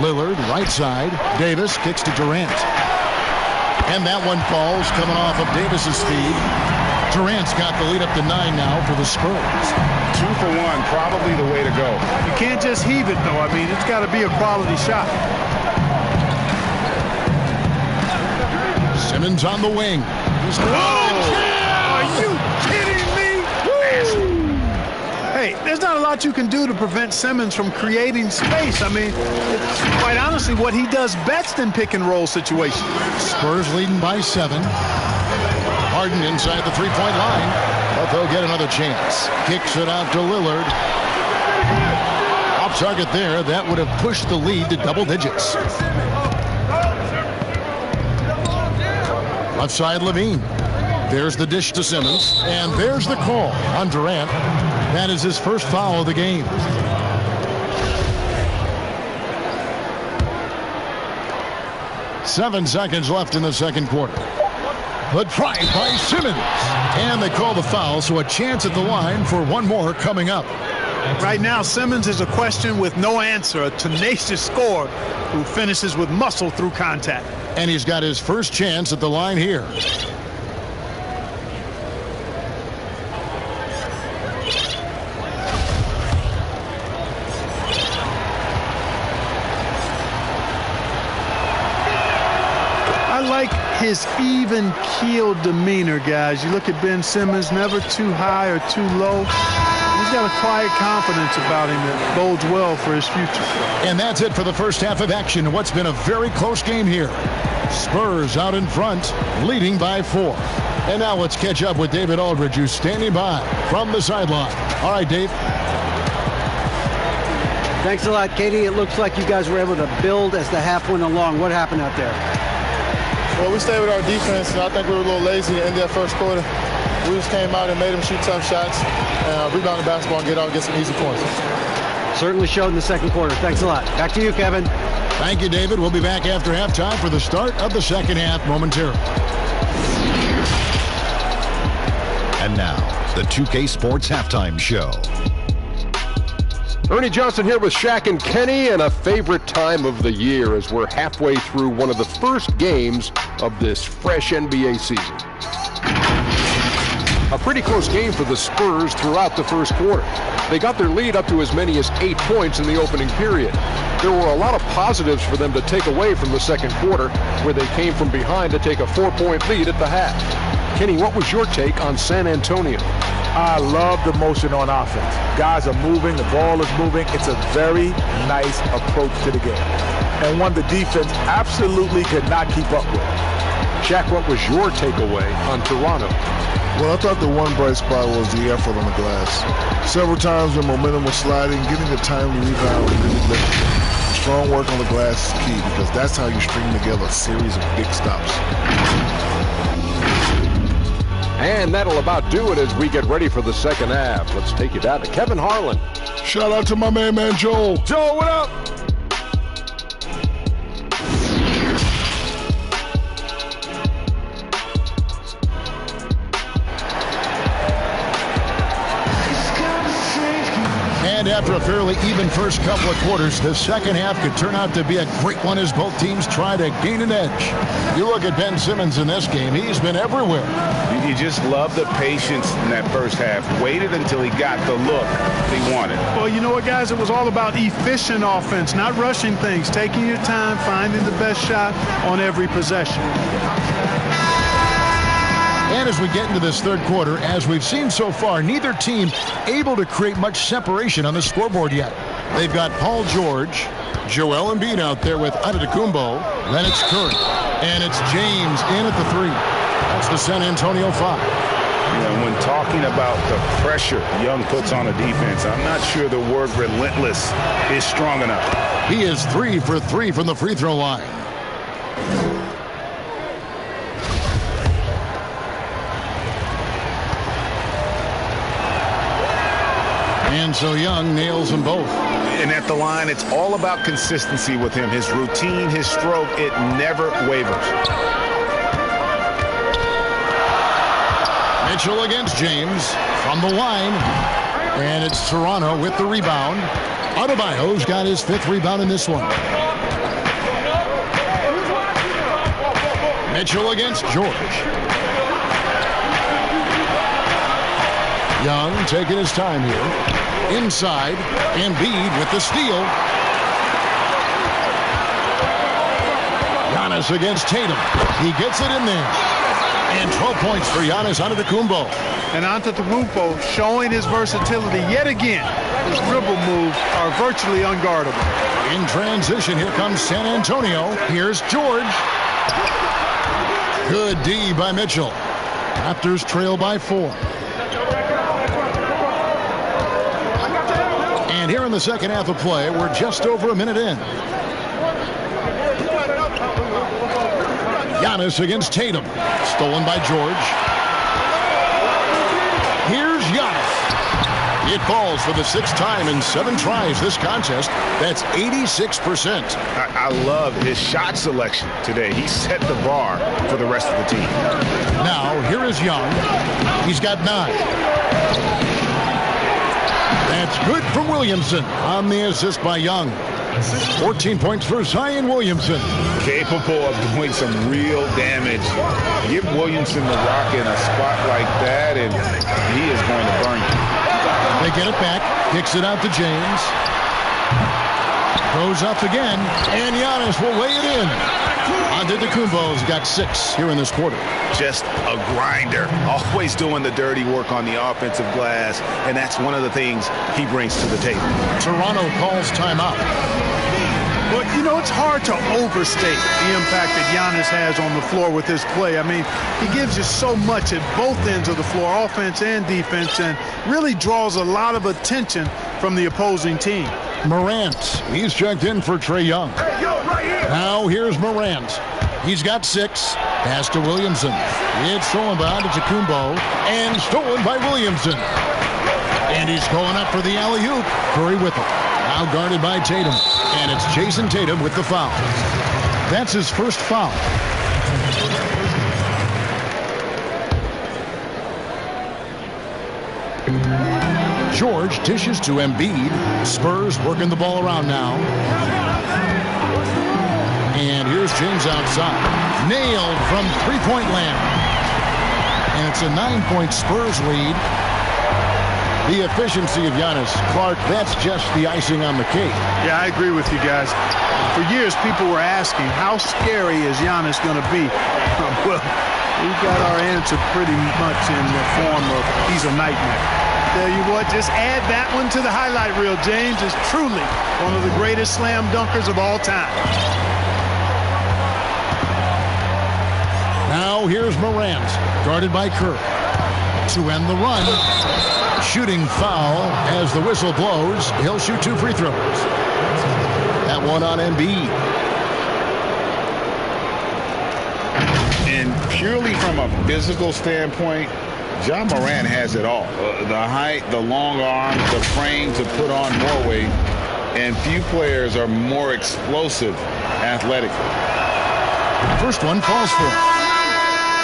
Speaker 2: Lillard, right side. Davis kicks to Durant. And that one falls, coming off of Davis's speed. Durant's got the lead up to 9 now for the Spurs.
Speaker 8: 2 for 1, probably the way to go.
Speaker 5: You can't just heave it, though. I mean, it's got to be a quality shot.
Speaker 2: Simmons on the wing. He's
Speaker 5: Are you kidding me? Hey, there's not a lot you can do to prevent Simmons from creating space. I mean, it's quite honestly what he does best in pick and roll situations.
Speaker 2: Spurs leading by 7. Harden inside the three-point line, but they'll get another chance. Kicks it out to Lillard. Off target there. That would have pushed the lead to double digits. Left side, LaVine. There's the dish to Simmons, and there's the call on Durant. That is his first foul of the game. Seven seconds left in the second quarter. But tried by Simmons. And they call the foul, so a chance at the line for one more coming up.
Speaker 5: Right now, Simmons is a question with no answer, a tenacious scorer who finishes with muscle through contact.
Speaker 2: And he's got his first chance at the line here.
Speaker 5: his even-keeled demeanor, guys. You look at Ben Simmons, never too high or too low. He's got a quiet confidence about him that bodes well for his future.
Speaker 2: And that's it for the first half of action. What's been a very close game here. Spurs out in front, leading by 4. And now let's catch up with David Aldridge, who's standing by from the sideline. All right, Dave.
Speaker 3: Thanks a lot, Katie. It looks like you guys were able to build as the half went along. What happened out there?
Speaker 9: Well, we stayed with our defense, and I think we were a little lazy in that first quarter. We just came out and made them shoot tough shots, and rebound the basketball and get some easy points.
Speaker 3: Certainly showed in the second quarter. Thanks a lot. Back to you, Kevin.
Speaker 2: Thank you, David. We'll be back after halftime for the start of the second half momentarily.
Speaker 10: And now, the 2K Sports Halftime Show.
Speaker 11: Ernie Johnson here with Shaq and Kenny, and a favorite time of the year as we're halfway through one of the first games of this fresh NBA season. A pretty close game for the Spurs throughout the first quarter. They got their lead up to as many as 8 points in the opening period. There were a lot of positives for them to take away from the second quarter, where they came from behind to take a 4-point lead at the half. Kenny, what was your take on San Antonio?
Speaker 12: I love the motion on offense. Guys are moving, the ball is moving. It's a very nice approach to the game, and one the defense absolutely could not keep up with.
Speaker 11: Shaq, what was your takeaway on Toronto?
Speaker 13: Well, I thought the one bright spot was the effort on the glass. Several times when momentum was sliding, getting the timely rebound really lifted. Strong work on the glass is key, because that's how you string together a series of big stops.
Speaker 11: And that'll about do it as we get ready for the second half. Let's take you down to Kevin Harlan.
Speaker 13: Shout out to my man Joel.
Speaker 11: Joel, what up?
Speaker 2: And after a fairly even first couple of quarters, the second half could turn out to be a great one as both teams try to gain an edge. You look at Ben Simmons in this game, he's been everywhere.
Speaker 4: You just love the patience in that first half. Waited until he got the look he wanted.
Speaker 5: Well, you know what, guys? It was all about efficient offense, not rushing things, taking your time, finding the best shot on every possession.
Speaker 2: And as we get into this third quarter, as we've seen so far, neither team able to create much separation on the scoreboard yet. They've got Paul George, Joel Embiid out there with Antetokounmpo, then it's Curry, and it's James in at the 3. That's the San Antonio 5.
Speaker 4: You know, when talking about the pressure Young puts on a defense, I'm not sure the word relentless is strong enough.
Speaker 2: He is 3 for 3 from the free throw line. And so Young nails them both.
Speaker 4: And at the line, it's all about consistency with him. His routine, his stroke, it never wavers.
Speaker 2: Mitchell against James from the line. And it's Toronto with the rebound. Adebayo's got his 5th rebound in this one. Mitchell against George. Young taking his time here. Inside, Embiid with the steal. Giannis against Tatum. He gets it in there. And 12 points for Giannis Antetokounmpo.
Speaker 5: And Antetokounmpo showing his versatility yet again. His dribble moves are virtually unguardable.
Speaker 2: In transition, here comes San Antonio. Here's George. Good D by Mitchell. Raptors trail by 4. And here in the second half of play, we're just over a minute in. Giannis against Tatum. Stolen by George. Here's Giannis. It falls for the 6th time in 7 tries this contest. That's 86%.
Speaker 4: I love his shot selection today. He set the bar for the rest of the team.
Speaker 2: Now, here is Young. He's got 9. That's good from Williamson on the assist by Young. 14 points for Zion Williamson.
Speaker 4: Capable of doing some real damage. Give Williamson the rock in a spot like that, and he is going to burn you.
Speaker 2: They get it back. Kicks it out to James. Goes up again, and Giannis will lay it in. Antetokounmpo's got 6 here in this quarter.
Speaker 8: Just a grinder, always doing the dirty work on the offensive glass, and that's one of the things he brings to the table.
Speaker 2: Toronto calls timeout.
Speaker 5: But, you know, it's hard to overstate the impact that Giannis has on the floor with his play. I mean, he gives you so much at both ends of the floor, offense and defense, and really draws a lot of attention from the opposing team.
Speaker 2: Morant, he's checked in for Trae Young. Now here's Morant. He's got 6. Pass to Williamson. It's stolen by Antetokounmpo and stolen by Williamson. And he's going up for the alley-oop. Curry with it. Now guarded by Tatum. And it's Jason Tatum with the foul. That's his first foul. George dishes to Embiid. Spurs working the ball around now. And here's James outside. Nailed from three-point land. And it's a 9-point Spurs lead. The efficiency of Giannis. Clark, that's just the icing on the cake.
Speaker 5: Yeah, I agree with you guys. For years, people were asking, how scary is Giannis going to be? Well, we got our answer pretty much in the form of he's a nightmare. Tell you what, just add that one to the highlight reel. James is truly one of the greatest slam dunkers of all time.
Speaker 2: Now here's Morant, guarded by Kerr. To end the run, shooting foul as the whistle blows. He'll shoot 2 free throws. That one on Embiid.
Speaker 8: And purely from a physical standpoint, Ja Morant has it all. The height, the long arms, the frame to put on more weight. And few players are more explosive athletically.
Speaker 2: First one falls for him.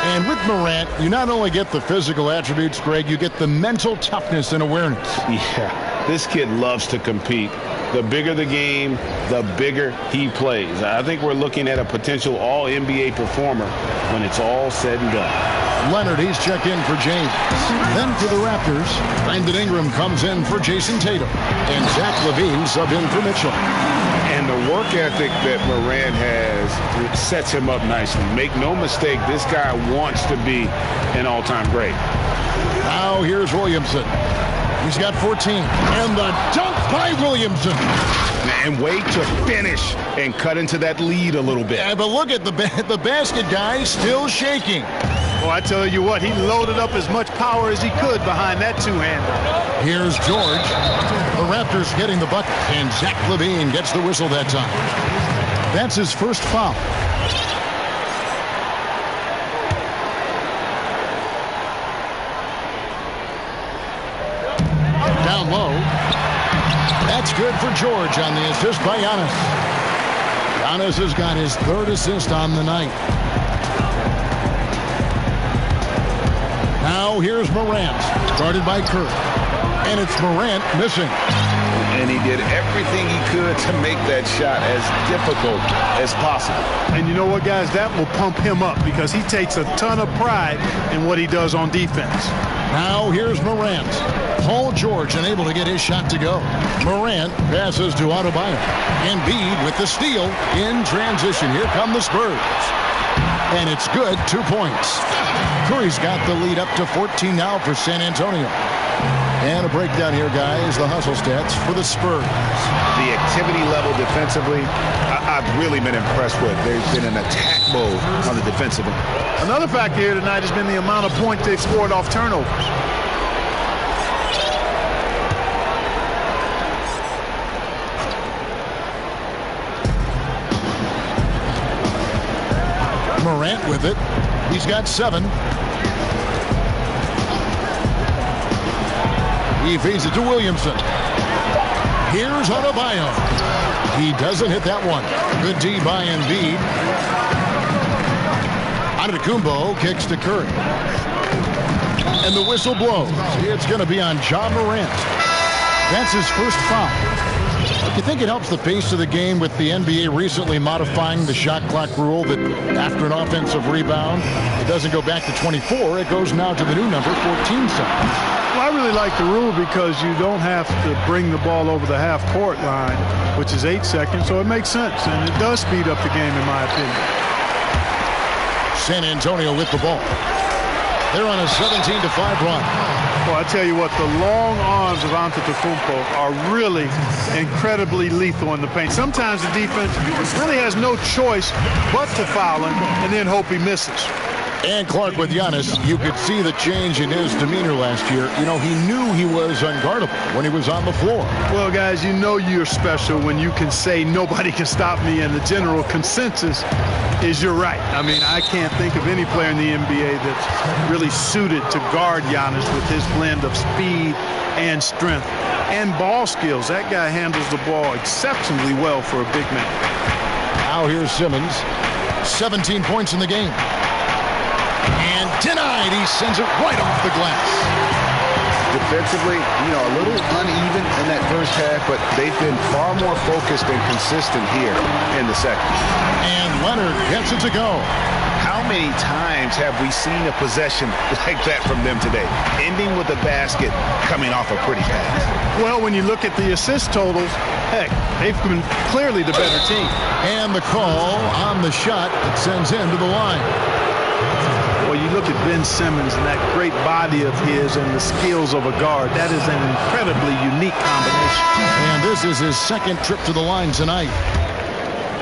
Speaker 2: And with Morant, you not only get the physical attributes, Greg, you get the mental toughness and awareness.
Speaker 8: Yeah, this kid loves to compete. The bigger the game, the bigger he plays. I think we're looking at a potential all-NBA performer when it's all said and done.
Speaker 2: Leonard, he's checked in for James. Then for the Raptors, Brandon Ingram comes in for Jason Tatum. And Zach LaVine sub in for Mitchell.
Speaker 8: And the work ethic that Morant has sets him up nicely. Make no mistake, this guy wants to be an all-time great.
Speaker 2: Now here's Williamson. He's got 14. And the dunk by Williamson.
Speaker 8: And wait to finish and cut into that lead a little bit.
Speaker 2: Yeah, but look at the basket guy still shaking.
Speaker 5: Well, I tell you what, he loaded up as much power as he could behind that two-hander.
Speaker 2: Here's George. The Raptors getting the bucket, and Zach LaVine gets the whistle that time. That's his first foul. Down low. That's good for George on the assist by Giannis. Giannis has got his 3rd assist on the night. Now here's Morant, guarded by Kerr. And it's Morant missing.
Speaker 8: And he did everything he could to make that shot as difficult as possible.
Speaker 5: And you know what, guys? That will pump him up because he takes a ton of pride in what he does on defense.
Speaker 2: Now here's Morant. Paul George unable to get his shot to go. Morant passes to Adebayo. Embiid with the steal in transition. Here come the Spurs. And it's good, 2 points. Curry's got the lead up to 14 now for San Antonio. And a breakdown here, guys, the hustle stats for the Spurs.
Speaker 8: The activity level defensively, I've really been impressed with. There's been an attack mode on the defensive end.
Speaker 5: Another factor here tonight has been the amount of points they've scored off turnovers.
Speaker 2: Morant with it. He's got 7. He feeds it to Williamson. Here's Adebayo. He doesn't hit that one. Good D by Embiid. Antetokounmpo kicks to Curry. And the whistle blows. It's going to be on Ja Morant. That's his first foul. You think it helps the pace of the game with the NBA recently modifying the shot clock rule that after an offensive rebound, it doesn't go back to 24. It goes now to the new number, 14 seconds.
Speaker 5: Well, I really like the rule because you don't have to bring the ball over the half-court line, which is 8 seconds, so it makes sense, and it does speed up the game, in my opinion.
Speaker 2: San Antonio with the ball. They're on a 17-5 run.
Speaker 5: Well, I tell you what, the long arms of Antetokounmpo are really incredibly lethal in the paint. Sometimes the defense really has no choice but to foul him and then hope he misses.
Speaker 2: And Clark with Giannis, you could see the change in his demeanor last year. You know, he knew he was unguardable when he was on the floor.
Speaker 5: Well, guys, you know you're special when you can say nobody can stop me, and the general consensus is you're right. I mean, I can't think of any player in the NBA that's really suited to guard Giannis with his blend of speed and strength and ball skills. That guy handles the ball exceptionally well for a big man.
Speaker 2: Now here's Simmons. 17 points in the game. And denied. He sends it right off the glass.
Speaker 8: Defensively, you know, a little uneven in that first half, but they've been far more focused and consistent here in the second.
Speaker 2: And Leonard gets it to go.
Speaker 8: How many times have we seen a possession like that from them today, ending with a basket coming off a pretty pass?
Speaker 5: Well, when you look at the assist totals, heck, they've been clearly the better team.
Speaker 2: And the call on the shot that sends him to the line.
Speaker 5: Well, you look at Ben Simmons and that great body of his and the skills of a guard. That is an incredibly unique combination.
Speaker 2: And this is his second trip to the line tonight.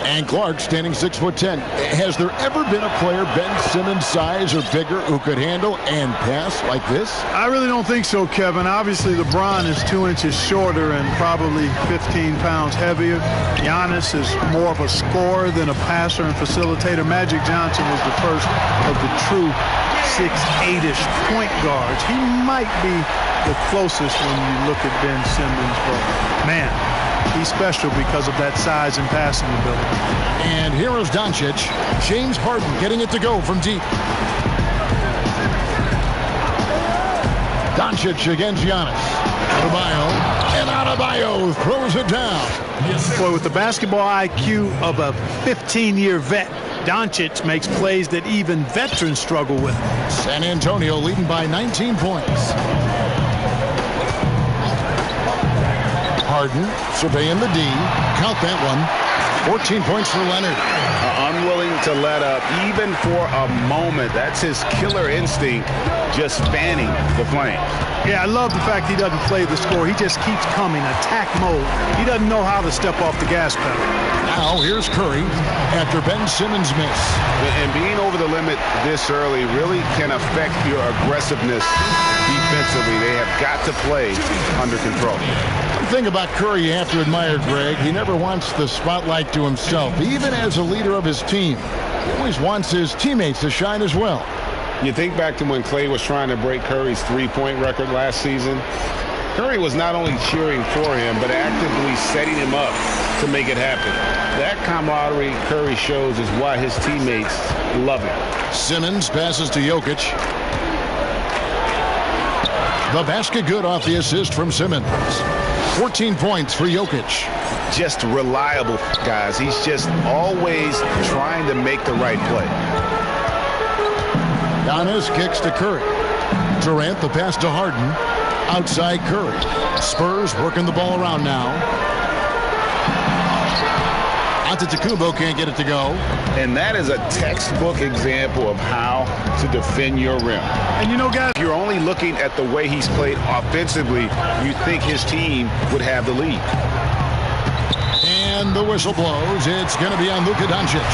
Speaker 2: And Clark standing 6'10". Has there ever been a player Ben Simmons' size or bigger who could handle and pass like this?
Speaker 5: I really don't think so, Kevin. Obviously, LeBron is 2 inches shorter and probably 15 pounds heavier. Giannis is more of a scorer than a passer and facilitator. Magic Johnson was the first of the true 6'8"-ish point guards. He might be the closest when you look at Ben Simmons, but man, he's special because of that size and passing ability.
Speaker 2: And here is Doncic. James Harden getting it to go from deep. Doncic against Giannis. Adebayo. And Adebayo throws it down.
Speaker 5: Boy, with the basketball IQ of a 15-year vet, Doncic makes plays that even veterans struggle with.
Speaker 2: San Antonio leading by 19 points. Harden surveying the D. Count that one. 14 points for Leonard.
Speaker 8: Unwilling to let up, even for a moment. That's his killer instinct, just fanning the flames.
Speaker 5: Yeah, I love the fact he doesn't play the score. He just keeps coming, attack mode. He doesn't know how to step off the gas pedal.
Speaker 2: Now here's Curry after Ben Simmons' miss.
Speaker 8: And being over the limit this early really can affect your aggressiveness defensively. They have got to play under control.
Speaker 2: The thing about Curry you have to admire, Greg, he never wants the spotlight to himself. Even as a leader of his team, he always wants his teammates to shine as well.
Speaker 4: You think back to when Clay was trying to break Curry's three-point record last season. Curry was not only cheering for him, but actively setting him up to make it happen. That camaraderie Curry shows is why his teammates love him.
Speaker 2: Simmons passes to Jokic. The basket good off the assist from Simmons. 14 points for Jokic.
Speaker 8: Just reliable, guys. He's just always trying to make the right play.
Speaker 2: Giannis kicks to Curry. Durant, the pass to Harden. Outside Curry. Spurs working the ball around now. Antetokounmpo can't get it to go.
Speaker 8: And that is a textbook example of how to defend your rim.
Speaker 5: And you know, guys,
Speaker 8: if you're only looking at the way he's played offensively, you think his team would have the lead.
Speaker 2: And the whistle blows. It's going to be on Luka Doncic.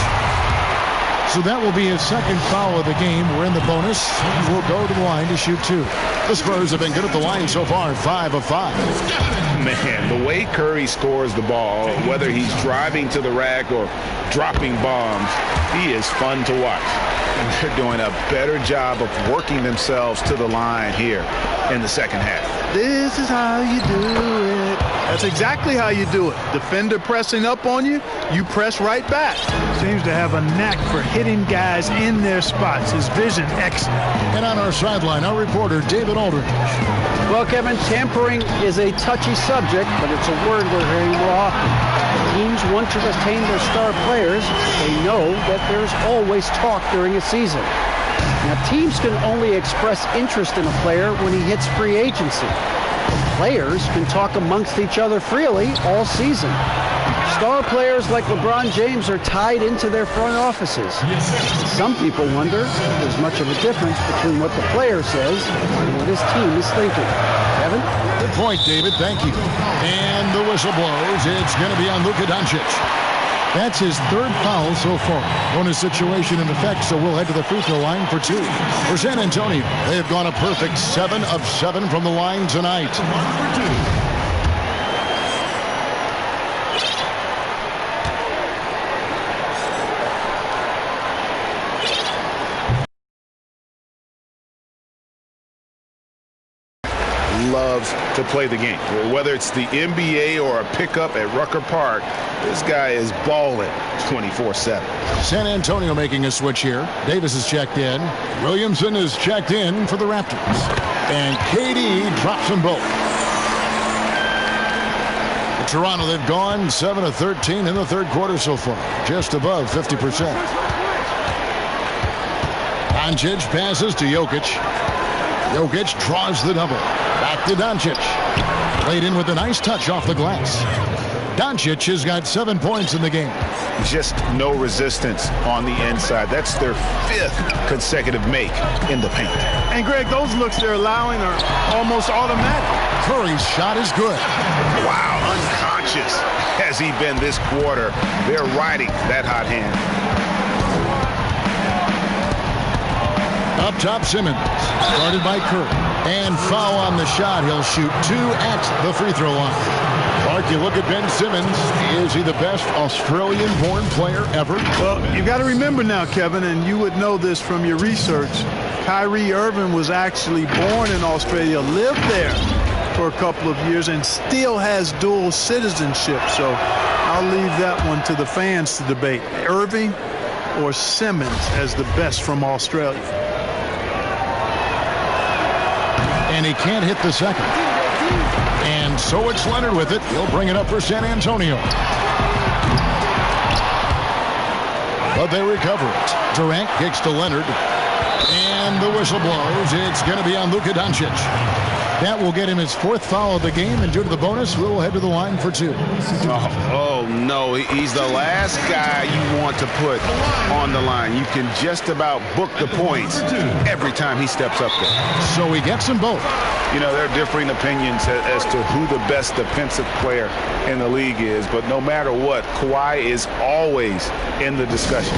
Speaker 2: So that will be his second foul of the game. We're in the bonus. We'll go to the line to shoot two. The Spurs have been good at the line so far, 5 of 5.
Speaker 8: Man, the way Curry scores the ball, whether he's driving to the rack or dropping bombs, he is fun to watch. And they're doing a better job of working themselves to the line here in the second half.
Speaker 5: This is how you do it. That's exactly how you do it. Defender pressing up on you, you press right back. Seems to have a knack for hitting guys in their spots. His vision excellent.
Speaker 2: And on our sideline, our reporter, David Aldridge.
Speaker 3: Well, Kevin, tampering is a touchy subject, but it's a word we're hearing more often. Teams want to retain their star players, but they know that there's always talk during a season. Now, teams can only express interest in a player when he hits free agency. Players can talk amongst each other freely all season. Star players like LeBron James are tied into their front offices. Some people wonder if there's much of a difference between what the player says and what his team is thinking. Kevin?
Speaker 2: Good point, David. Thank you. And the whistle blows. It's going to be on Luka Doncic. That's his third foul so far. Bonus situation in effect, so we'll head to the free throw line for 2. For San Antonio, they have gone a perfect 7 of 7 from the line tonight.
Speaker 4: Loves to play the game. Whether it's the NBA or a pickup at Rucker Park, this guy is balling 24/7.
Speaker 2: San Antonio making a switch here. Davis is checked in. Williamson is checked in for the Raptors. And KD drops them both. For Toronto, they've gone 7 of 13 in the third quarter so far. Just above 50%. Doncic passes to Jokic. Jokic draws the double. Back to Doncic. Played in with a nice touch off the glass. Doncic has got 7 points in the game.
Speaker 4: Just no resistance on the inside. That's their 5th consecutive make in the paint.
Speaker 5: And, Greg, those looks they're allowing are almost automatic.
Speaker 2: Curry's shot is good.
Speaker 4: Wow, unconscious has he been this quarter. They're riding that hot hand.
Speaker 2: Up top, Simmons. Guarded by Curry. And foul on the shot. He'll shoot 2 at the free throw line. Clark, you look at Ben Simmons. Is he the best Australian-born player ever?
Speaker 5: Well, you've got to remember now, Kevin, and you would know this from your research, Kyrie Irving was actually born in Australia, lived there for a couple of years, and still has dual citizenship. So I'll leave that one to the fans to debate. Irving or Simmons as the best from Australia.
Speaker 2: And he can't hit the second. And so it's Leonard with it. He'll bring it up for San Antonio. But they recover it. Durant kicks to Leonard. And the whistle blows. It's going to be on Luka Doncic. That will get him his 4th foul of the game, and due to the bonus, we'll head to the line for 2.
Speaker 4: Oh, no, he's the last guy you want to put on the line. You can just about book the points every time he steps up there.
Speaker 2: So he gets them both.
Speaker 4: You know, there are differing opinions as to who the best defensive player in the league is, but no matter what, Kawhi is always in the discussion.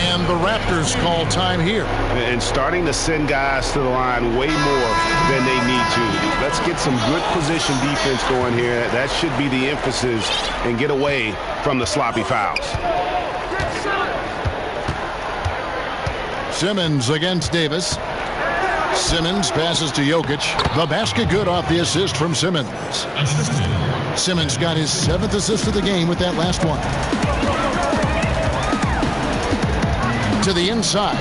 Speaker 2: And the Raptors call time here.
Speaker 4: And starting to send guys to the line way more than they need to. Let's get some good position defense going here. That should be the emphasis, and get away from the sloppy fouls.
Speaker 2: Simmons against Davis. Simmons passes to Jokic. The basket good off the assist from Simmons. Simmons got his 7th assist of the game with that last one. To the inside.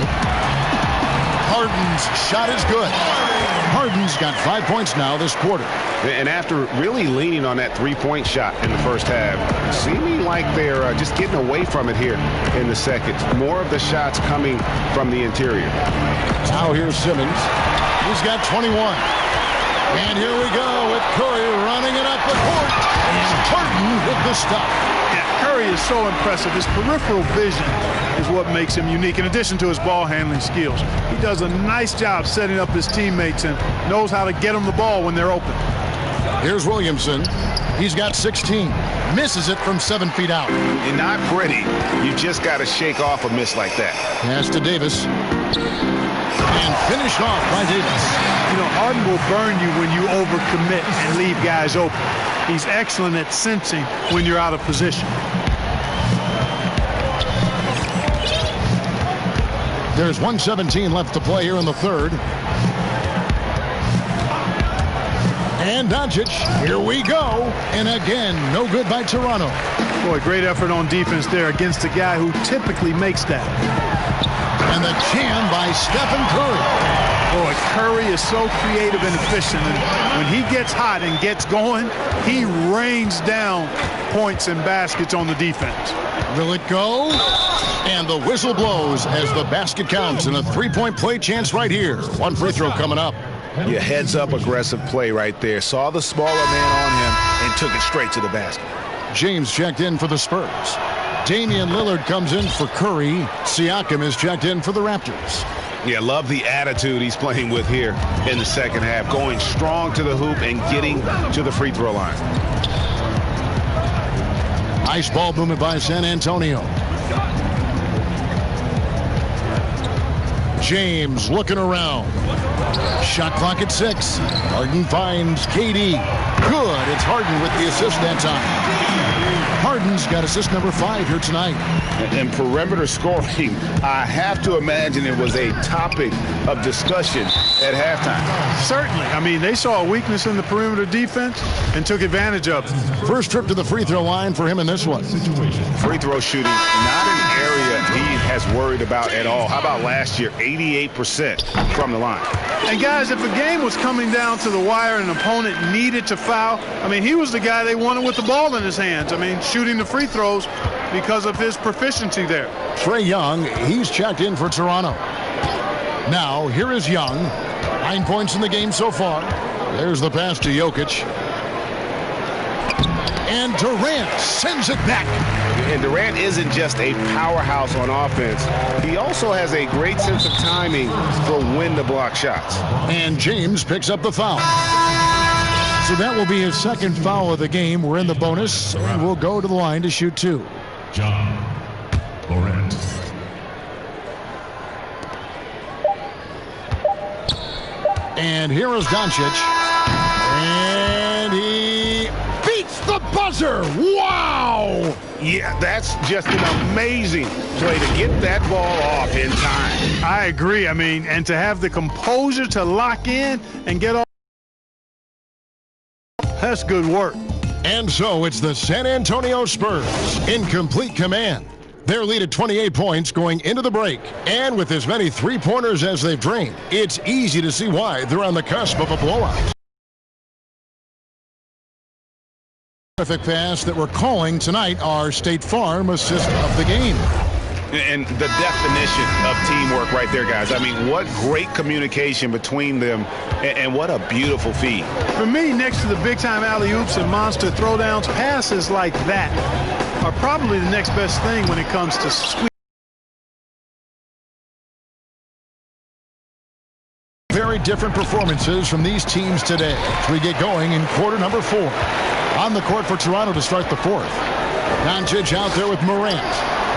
Speaker 2: Harden's shot is good. Harden's got 5 points now this quarter.
Speaker 4: And after really leaning on that three-point shot in the first half, seeming like they're just getting away from it here in the second. More of the shots coming from the interior.
Speaker 2: Now here's Simmons. He's got 21. And here we go with Curry running it up the court. And Harden with the stop.
Speaker 5: Yeah, Curry is so impressive. His peripheral vision is what makes him unique, in addition to his ball handling skills. He does a nice job setting up his teammates and knows how to get them the ball when they're open.
Speaker 2: Here's Williamson. He's got 16. Misses it from 7 feet out.
Speaker 4: And not pretty. You just got to shake off a miss like that.
Speaker 2: Pass to Davis. And finished off by Davis.
Speaker 5: You know, Harden will burn you when you overcommit and leave guys open. He's excellent at sensing when you're out of position.
Speaker 2: There's 1:17 left to play here in the third. And Doncic, here we go. And again, no good by Toronto.
Speaker 5: Boy, great effort on defense there against a guy who typically makes that.
Speaker 2: And the jam by Stephen Curry.
Speaker 5: Boy, Curry is so creative and efficient. And when he gets hot and gets going, he rains down points and baskets on the defense.
Speaker 2: Will it go? And the whistle blows as the basket counts, and a three-point play chance right here. One free throw coming up.
Speaker 8: Yeah, heads-up aggressive play right there. Saw the smaller man on him and took it straight to the basket.
Speaker 2: James checked in for the Spurs. Damian Lillard comes in for Curry. Siakam is checked in for the Raptors.
Speaker 8: Yeah, love the attitude he's playing with here in the second half. Going strong to the hoop and getting to the free throw line.
Speaker 2: Ice ball movement by San Antonio. James looking around. Shot clock at 6. Harden finds KD. Good. It's Harden with the assist that time. Harden's got assist number 5 here tonight.
Speaker 8: And perimeter scoring, I have to imagine it was a topic of discussion at halftime.
Speaker 5: Certainly. I mean, they saw a weakness in the perimeter defense and took advantage of it.
Speaker 2: First trip to the free throw line for him in this one.
Speaker 8: Free throw shooting, not an area he has worried about at all. How about last year, 88% from the line?
Speaker 5: And guys, if a game was coming down to the wire and an opponent needed to foul, I mean, he was the guy they wanted with the ball in his hands. I mean, shooting the free throws because of his proficiency there.
Speaker 2: Trae Young, he's checked in for Toronto. Now, here is Young. 9 points in the game so far. There's the pass to Jokic. And Durant sends it back.
Speaker 8: And Durant isn't just a powerhouse on offense. He also has a great sense of timing for when to block shots.
Speaker 2: And James picks up the foul. So that will be his second foul of the game. We're in the bonus, and we'll go to the line to shoot 2.
Speaker 14: John Morant.
Speaker 2: And here is Doncic. And he beats the buzzer. Wow!
Speaker 8: Yeah, that's just an amazing play to get that ball off in time.
Speaker 5: I agree. I mean, and to have the composure to lock in and get off. That's good work.
Speaker 2: And so it's the San Antonio Spurs in complete command. Their lead at 28 points going into the break. And with as many three-pointers as they've drained, it's easy to see why they're on the cusp of a blowout. Terrific pass that we're calling tonight our State Farm assist of the game.
Speaker 8: And the definition of teamwork right there, guys. I mean, what great communication between them, and what a beautiful feed.
Speaker 5: For me, next to the big-time alley-oops and monster throwdowns, passes like that are probably the next best thing when it comes to sweet.
Speaker 2: Very different performances from these teams today as we get going in quarter number 4. On the court for Toronto to start the 4th. Doncic out there with Morant.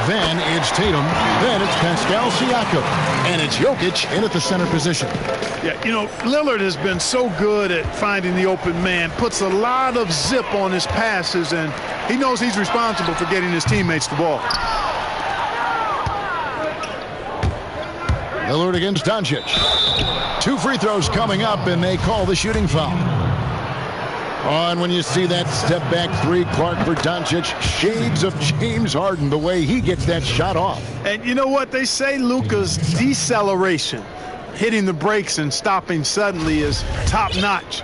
Speaker 2: Then it's Tatum. Then it's Pascal Siakam. And it's Jokic in at the center position.
Speaker 5: Yeah, you know, Lillard has been so good at finding the open man, puts a lot of zip on his passes, and he knows he's responsible for getting his teammates the ball.
Speaker 2: Lillard against Doncic. 2 free throws coming up, and they call the shooting foul. On when you see that step back 3, Clark for Doncic. Shades of James Harden, the way he gets that shot off.
Speaker 5: And you know what? They say Luka's deceleration, hitting the brakes and stopping suddenly, is top-notch,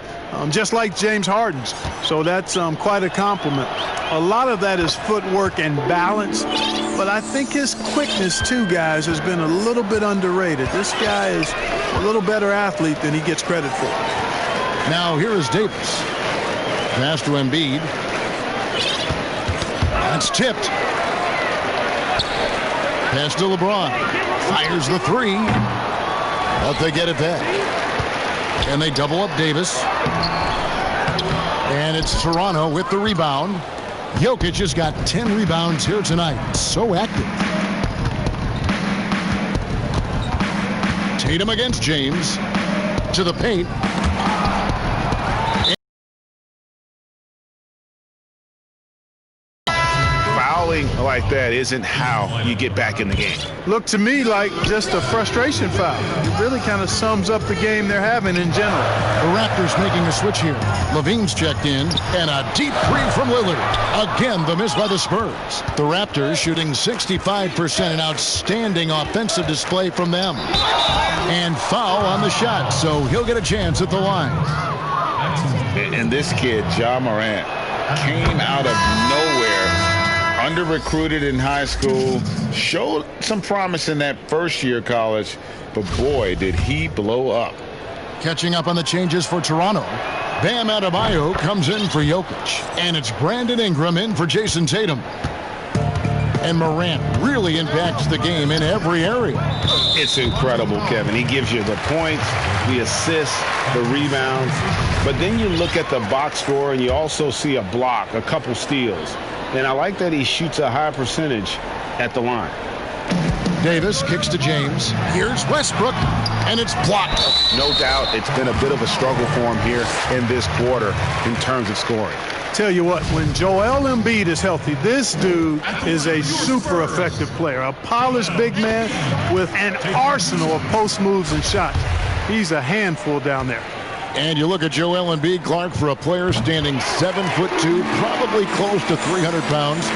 Speaker 5: just like James Harden's. So that's quite a compliment. A lot of that is footwork and balance, but I think his quickness, too, guys, has been a little bit underrated. This guy is a little better athlete than he gets credit for.
Speaker 2: Now here is Davis. Pass to Embiid. That's tipped. Pass to LeBron. Fires the 3. But they get it back. And they double up Davis. And it's Toronto with the rebound. Jokic has got 10 rebounds here tonight. So active. Tatum against James. To the paint.
Speaker 8: like that isn't how you get back in the game.
Speaker 5: Looked to me like just a frustration foul. It really kind of sums up the game they're having in general.
Speaker 2: The Raptors making a switch here. Levine's checked in, and a deep three from Lillard. Again, the miss by the Spurs. The Raptors shooting 65%, an outstanding offensive display from them. And foul on the shot, so he'll get a chance at the line.
Speaker 4: And this kid, Ja Morant, came out of nowhere, under-recruited in high school, showed some promise in that first year of college, but boy, did he blow up.
Speaker 2: Catching up on the changes for Toronto. Bam Adebayo comes in for Jokic, and it's Brandon Ingram in for Jason Tatum. And Morant really impacts the game in every area.
Speaker 8: It's incredible, Kevin. He gives you the points, the assists, the rebounds. But then you look at the box score, and you also see a block, a couple steals. And I like that he shoots a high percentage at the line.
Speaker 2: Davis kicks to James. Here's Westbrook, and it's blocked.
Speaker 8: No doubt it's been a bit of a struggle for him here in this quarter in terms of scoring.
Speaker 5: Tell you what, when Joel Embiid is healthy, this dude is a super effective player. A polished big man with an arsenal of post moves and shots. He's a handful down there.
Speaker 2: And you look at Joel Embiid, Clark, for a player standing 7'2", probably close to 300 pounds.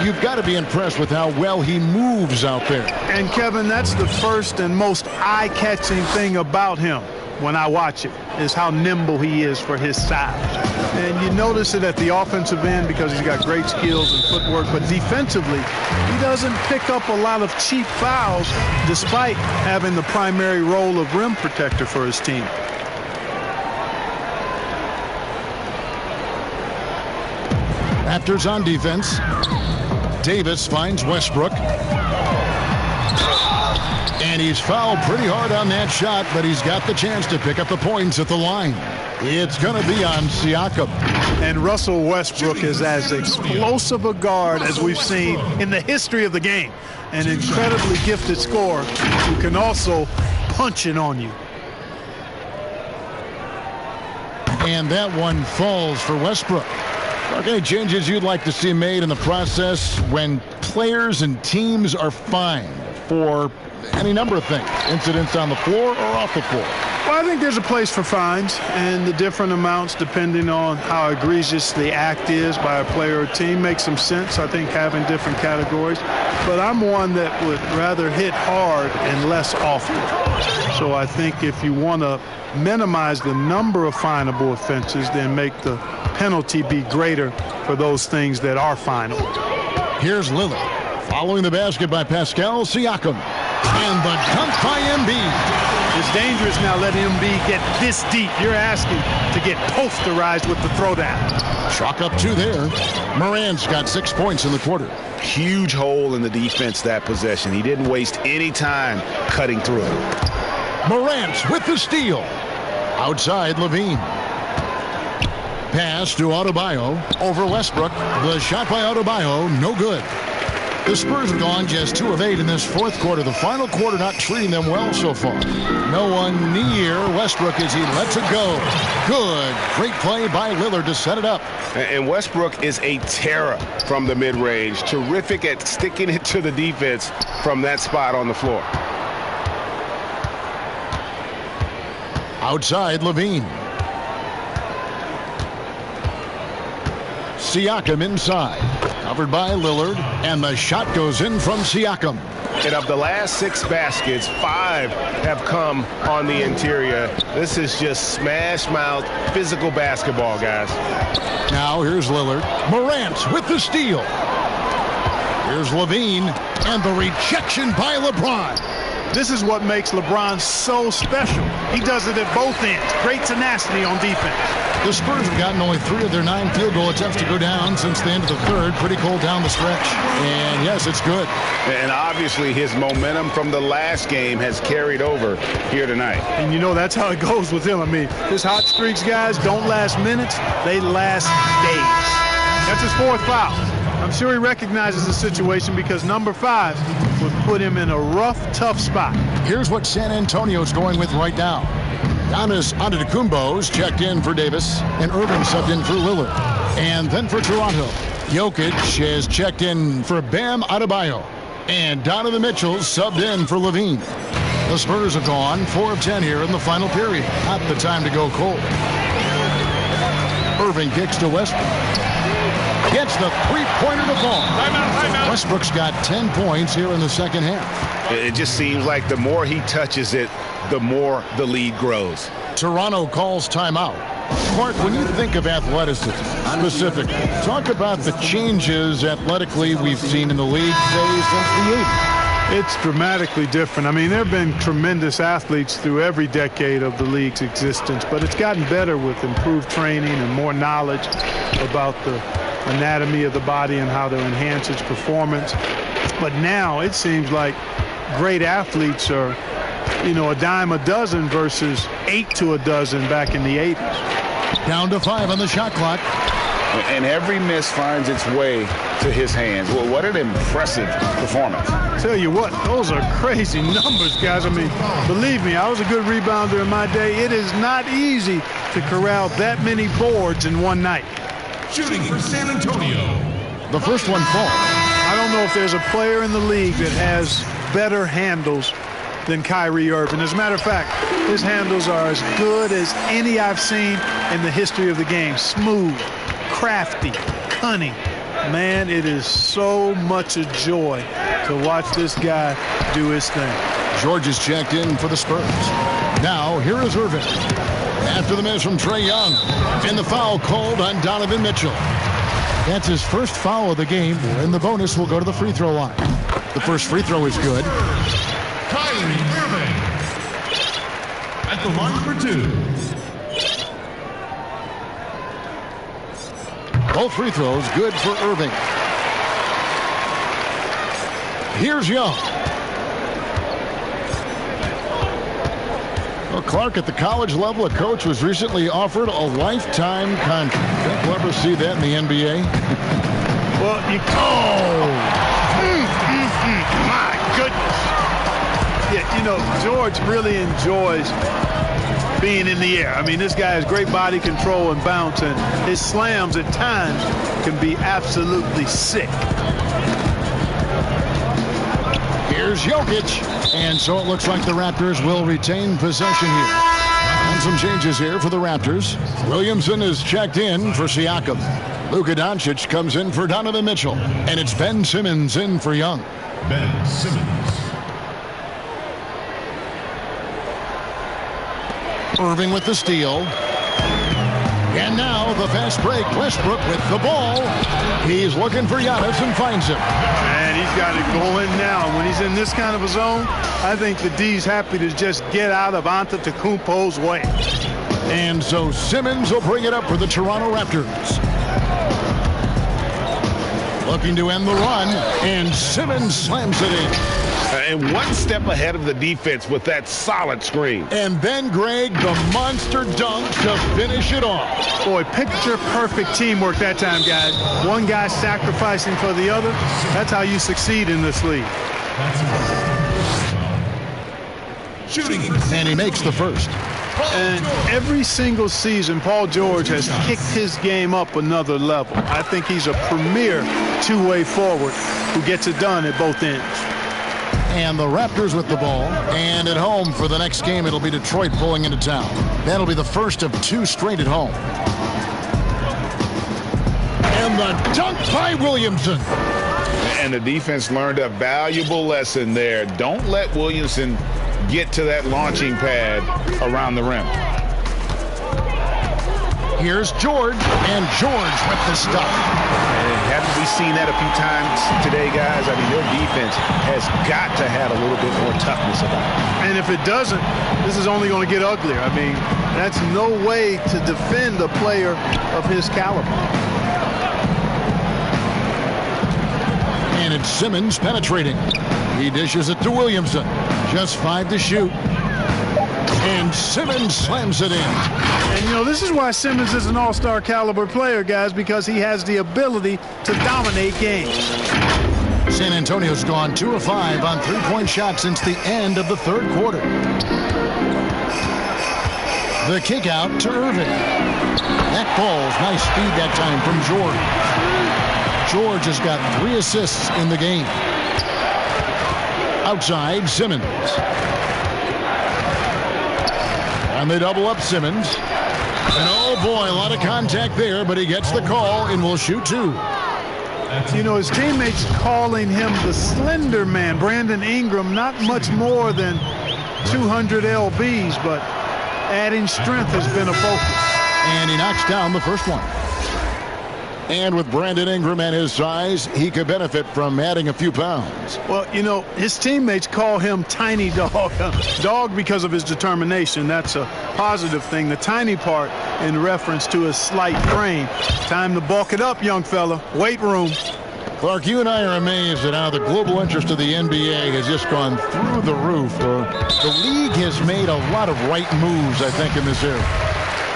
Speaker 2: You've got to be impressed with how well he moves out there.
Speaker 5: And, Kevin, that's the first and most eye-catching thing about him when I watch it, is how nimble he is for his size. And you notice it at the offensive end because he's got great skills and footwork, but defensively, he doesn't pick up a lot of cheap fouls despite having the primary role of rim protector for his team.
Speaker 2: Raptors on defense. Davis finds Westbrook. And he's fouled pretty hard on that shot, but he's got the chance to pick up the points at the line. It's going to be on Siakam.
Speaker 5: And Russell Westbrook is as explosive a guard as we've seen in the history of the game. An incredibly gifted scorer who can also punch it on you.
Speaker 2: And that one falls for Westbrook. Okay, changes you'd like to see made in the process when players and teams are fined for any number of things, incidents on the floor or off the floor?
Speaker 5: Well, I think there's a place for fines and the different amounts depending on how egregious the act is by a player or team makes some sense. I think having different categories, but I'm one that would rather hit hard and less often. So I think if you want to minimize the number of finable offenses, then make the penalty be greater for those things that are finable.
Speaker 2: Here's Lillard following the basket by Pascal Siakam. And the dunk by Embiid.
Speaker 5: It's dangerous now letting Embiid get this deep. You're asking to get posterized with the throwdown.
Speaker 2: Chalk up 2 there. Morant's got 6 points in the quarter.
Speaker 8: Huge hole in the defense that possession. He didn't waste any time cutting through it.
Speaker 2: Morant with the steal. Outside, Levine. Pass to Adebayo over Westbrook. The shot by Adebayo, no good. The Spurs have gone just 2 of 8 in this fourth quarter. The final quarter not treating them well so far. No one near Westbrook as he lets it go. Good. Great play by Lillard to set it up.
Speaker 8: And Westbrook is a terror from the mid-range. Terrific at sticking it to the defense from that spot on the floor.
Speaker 2: Outside, Levine. Siakam inside. Covered by Lillard, and the shot goes in from Siakam.
Speaker 8: And of the last 6 baskets, 5 have come on the interior. This is just smash-mouth physical basketball, guys.
Speaker 2: Now here's Lillard. Morant with the steal. Here's Levine, and the rejection by LeBron.
Speaker 5: This is what makes LeBron so special. He does it at both ends. Great tenacity on defense.
Speaker 2: The Spurs have gotten only 3 of their 9 field goal attempts to go down since the end of the third. Pretty cold down the stretch. And yes, it's good.
Speaker 8: And obviously his momentum from the last game has carried over here tonight.
Speaker 5: And you know that's how it goes with him. I mean, his hot streaks, guys, don't last minutes. They last days. That's his 4th foul. I'm sure he recognizes the situation because number 5 would put him in a rough, tough spot.
Speaker 2: Here's what San Antonio's going with right now. Giannis Antetokounmpo's checked in for Davis, and Irving subbed in for Lillard. And then for Toronto, Jokic has checked in for Bam Adebayo, and Donovan Mitchell subbed in for Levine. The Spurs have gone 4 of 10 here in the final period. Not the time to go cold. Irving kicks to Westbrook. Gets the three-pointer to fall. Westbrook's got 10 points here in the second half.
Speaker 8: It just seems like the more he touches it, the more the lead grows.
Speaker 2: Toronto calls timeout. Clark, when you think of athleticism specifically, talk about the changes athletically we've seen in the league, say, since the 80s.
Speaker 5: It's dramatically different. I mean, there have been tremendous athletes through every decade of the league's existence, but it's gotten better with improved training and more knowledge about the anatomy of the body and how to enhance its performance. But now it seems like great athletes are, you know, a dime a dozen versus 8 to a dozen back in the 80s.
Speaker 2: Down to 5 on the shot clock.
Speaker 8: And every miss finds its way to his hands. Well, what an impressive performance.
Speaker 5: Tell you what, those are crazy numbers, guys. I mean, believe me, I was a good rebounder in my day. It is not easy to corral that many boards in one night.
Speaker 14: Shooting for San Antonio.
Speaker 2: The first one falls.
Speaker 5: I don't know if there's a player in the league that has better handles than Kyrie Irving. As a matter of fact, his handles are as good as any I've seen in the history of the game. Smooth, crafty, cunning. Man, it is so much a joy to watch this guy do his thing.
Speaker 2: George is checked in for the Spurs. Now, here is Irving. After the miss from Trae Young. And the foul called on Donovan Mitchell. That's his first foul of the game, and the bonus will go to the free throw line. The first free throw is good.
Speaker 14: Kyrie Irving at the line for 2.
Speaker 2: Both free throws good for Irving. Here's Young. Well, Clark, at the college level, a coach was recently offered a lifetime contract. Think we'll ever see that in the NBA?
Speaker 5: Well, my goodness. Yeah, you know, George really enjoys being in the air. I mean, this guy has great body control and bounce, and his slams at times can be absolutely sick.
Speaker 2: Here's Jokic. And so it looks like the Raptors will retain possession here. And some changes here for the Raptors. Williamson is checked in for Siakam. Luka Doncic comes in for Donovan Mitchell. And it's Ben Simmons in for Young.
Speaker 14: Ben Simmons.
Speaker 2: Irving with the steal. And now the fast break. Westbrook with the ball. He's looking for Giannis and finds him.
Speaker 5: And he's got it going now. When he's in this kind of a zone, I think the D's happy to just get out of Antetokounmpo's way.
Speaker 2: And so Simmons will bring it up for the Toronto Raptors. Looking to end the run, and Simmons slams it in.
Speaker 8: And one step ahead of the defense with that solid screen.
Speaker 2: And then Greg, the monster dunk to finish it off.
Speaker 5: Boy, picture-perfect teamwork that time, guys. One guy sacrificing for the other. That's how you succeed in this league.
Speaker 14: Shooting.
Speaker 2: And he makes the first.
Speaker 5: And every single season, Paul George has kicked his game up another level. I think he's a premier two-way forward who gets it done at both ends.
Speaker 2: And the Raptors with the ball. And at home for the next game, it'll be Detroit pulling into town. That'll be the first of 2 straight at home. And the dunk by Williamson.
Speaker 8: And the defense learned a valuable lesson there. Don't let Williamson get to that launching pad around the rim.
Speaker 2: Here's George, and George with the stop.
Speaker 8: And haven't we seen that a few times today, guys? I mean, their defense has got to have a little bit more toughness about it.
Speaker 5: And if it doesn't, this is only going to get uglier. I mean, that's no way to defend a player of his caliber.
Speaker 2: And it's Simmons penetrating. He dishes it to Williamson. Just 5 to shoot. And Simmons slams it in.
Speaker 5: And, you know, this is why Simmons is an all-star caliber player, guys, because he has the ability to dominate games.
Speaker 2: San Antonio's gone 2 of 5 on 3-point shots since the end of the third quarter. The kick out to Irving. That ball's nice speed that time from George. George has got 3 assists in the game. Outside, Simmons. And they double up Simmons. And oh boy, a lot of contact there, but he gets the call and will shoot 2.
Speaker 5: You know, his teammates calling him the slender man. Brandon Ingram, not much more than 200 lbs, but adding strength has been a focus.
Speaker 2: And he knocks down the first one. And with Brandon Ingram and his size, he could benefit from adding a few pounds.
Speaker 5: Well, you know, his teammates call him Tiny Dog. Dog because of his determination. That's a positive thing. The tiny part in reference to his slight frame. Time to bulk it up, young fella. Weight room.
Speaker 2: Clark, you and I are amazed at how the global interest of the NBA has just gone through the roof. The league has made a lot of right moves, I think, in this area.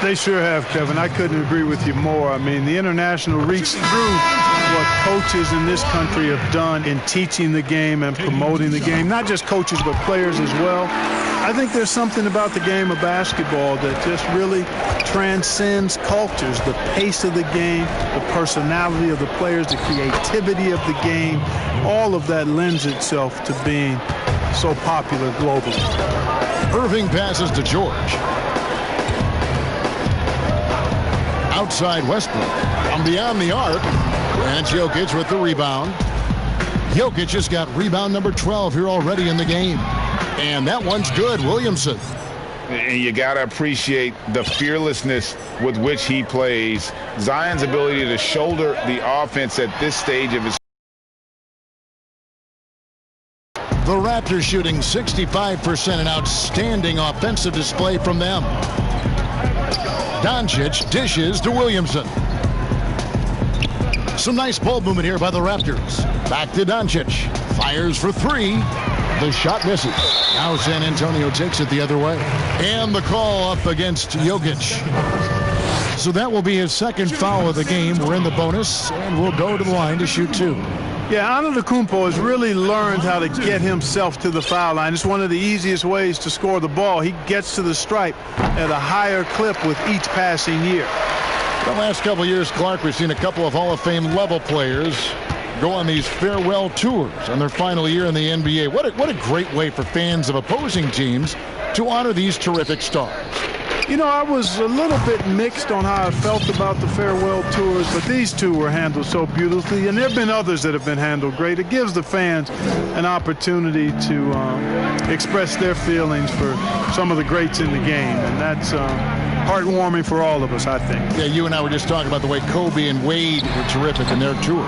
Speaker 5: They sure have, Kevin. I couldn't agree with you more. I mean, the international reach through what coaches in this country have done in teaching the game and promoting the game. Not just coaches, but players as well. I think there's something about the game of basketball that just really transcends cultures. The pace of the game, the personality of the players, the creativity of the game, all of that lends itself to being so popular globally.
Speaker 2: Irving passes to George. Outside Westbrook. From beyond the arc. And Jokic with the rebound. Jokic has got rebound number 12 here already in the game. And that one's good. Williamson.
Speaker 4: And you got to appreciate the fearlessness with which he plays. Zion's ability to shoulder the offense at this stage of his.
Speaker 2: The Raptors shooting 65%, an outstanding offensive display from them. Doncic dishes to Williamson. Some nice ball movement here by the Raptors. Back to Doncic. Fires for 3. The shot misses. Now San Antonio takes it the other way. And the call up against Jokic. So that will be his second foul of the game. We're in the bonus, and we'll go to the line to shoot 2.
Speaker 5: Yeah, Antetokounmpo has really learned how to get himself to the foul line. It's one of the easiest ways to score the ball. He gets to the stripe at a higher clip with each passing year.
Speaker 2: The last couple of years, Clark, we've seen a couple of Hall of Fame level players go on these farewell tours on their final year in the NBA. What a great way for fans of opposing teams to honor these terrific stars.
Speaker 5: You know, I was a little bit mixed on how I felt about the farewell tours, but these two were handled so beautifully, and there have been others that have been handled great. It gives the fans an opportunity to express their feelings for some of the greats in the game, and that's heartwarming for all of us, I think.
Speaker 2: Yeah, you and I were just talking about the way Kobe and Wade were terrific in their tours.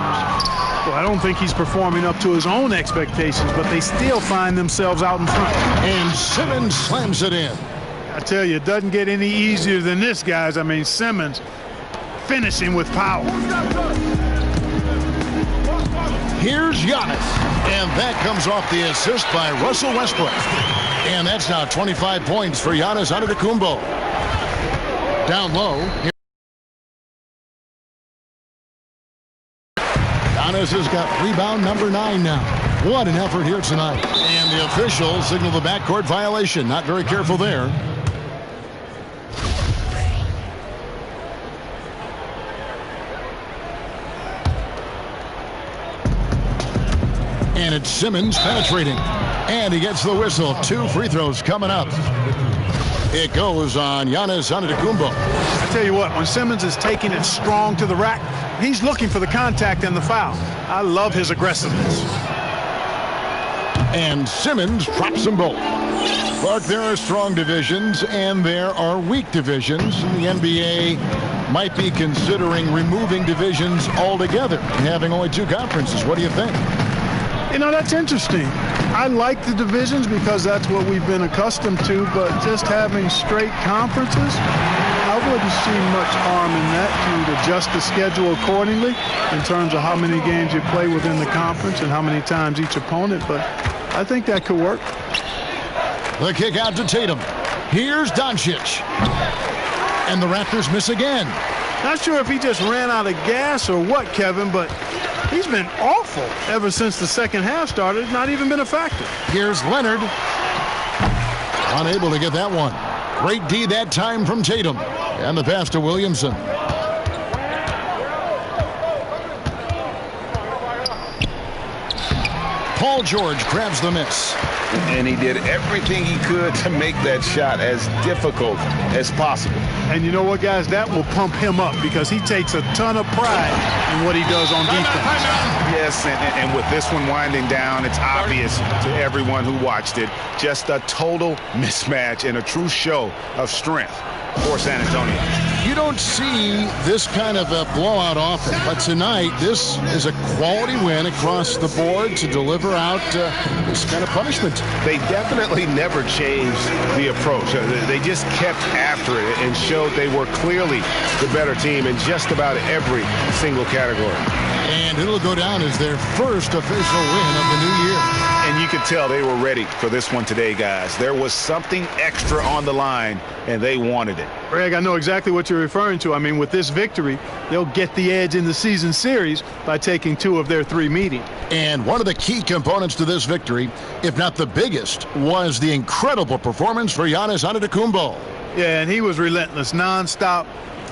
Speaker 5: Well, I don't think he's performing up to his own expectations, but they still find themselves out in front.
Speaker 2: And Simmons slams it in.
Speaker 5: I tell you, it doesn't get any easier than this, guys. I mean, Simmons finishing with power.
Speaker 2: Here's Giannis. And that comes off the assist by Russell Westbrook. And that's now 25 points for Giannis Antetokounmpo. Down low. Giannis has got rebound number 9 now. What an effort here tonight. And the officials signal the backcourt violation. Not very careful there. And it's Simmons penetrating. And he gets the whistle. 2 free throws coming up. It goes on Giannis Antetokounmpo.
Speaker 5: I tell you what, when Simmons is taking it strong to the rack, he's looking for the contact and the foul. I love his aggressiveness.
Speaker 2: And Simmons drops them both. Clark, there are strong divisions and there are weak divisions. The NBA might be considering removing divisions altogether and having only 2 conferences. What do you think?
Speaker 5: You know, that's interesting. I like the divisions because that's what we've been accustomed to, but just having straight conferences, I wouldn't see much harm in that. You'd adjust the schedule accordingly in terms of how many games you play within the conference and how many times each opponent, but I think that could work.
Speaker 2: The kick out to Tatum. Here's Doncic. And the Raptors miss again.
Speaker 5: Not sure if he just ran out of gas or what, Kevin, but he's been awful ever since the second half started. Not even been a factor.
Speaker 2: Here's Leonard. Unable to get that one. Great D that time from Tatum. And the pass to Williamson. Paul George grabs the miss.
Speaker 4: And he did everything he could to make that shot as difficult as possible.
Speaker 5: And you know what, guys? That will pump him up because he takes a ton of pride in what he does on defense.
Speaker 4: Yes, and with this one winding down, it's obvious to everyone who watched it. Just a total mismatch and a true show of strength for San Antonio.
Speaker 2: You don't see this kind of a blowout often, but tonight this is a quality win across the board to deliver out this kind of punishment.
Speaker 6: They definitely never changed the approach. They just kept after it and showed they were clearly the better team in just about every single category.
Speaker 2: And it'll go down as their first official win of the new year.
Speaker 4: And you could tell they were ready for this one today, guys. There was something extra on the line, and they wanted it.
Speaker 5: Greg, I know exactly what you're referring to. I mean, with this victory, they'll get the edge in the season series by taking 2 of their 3 meetings.
Speaker 2: And one of the key components to this victory, if not the biggest, was the incredible performance for Giannis Antetokounmpo.
Speaker 5: Yeah, and he was relentless, nonstop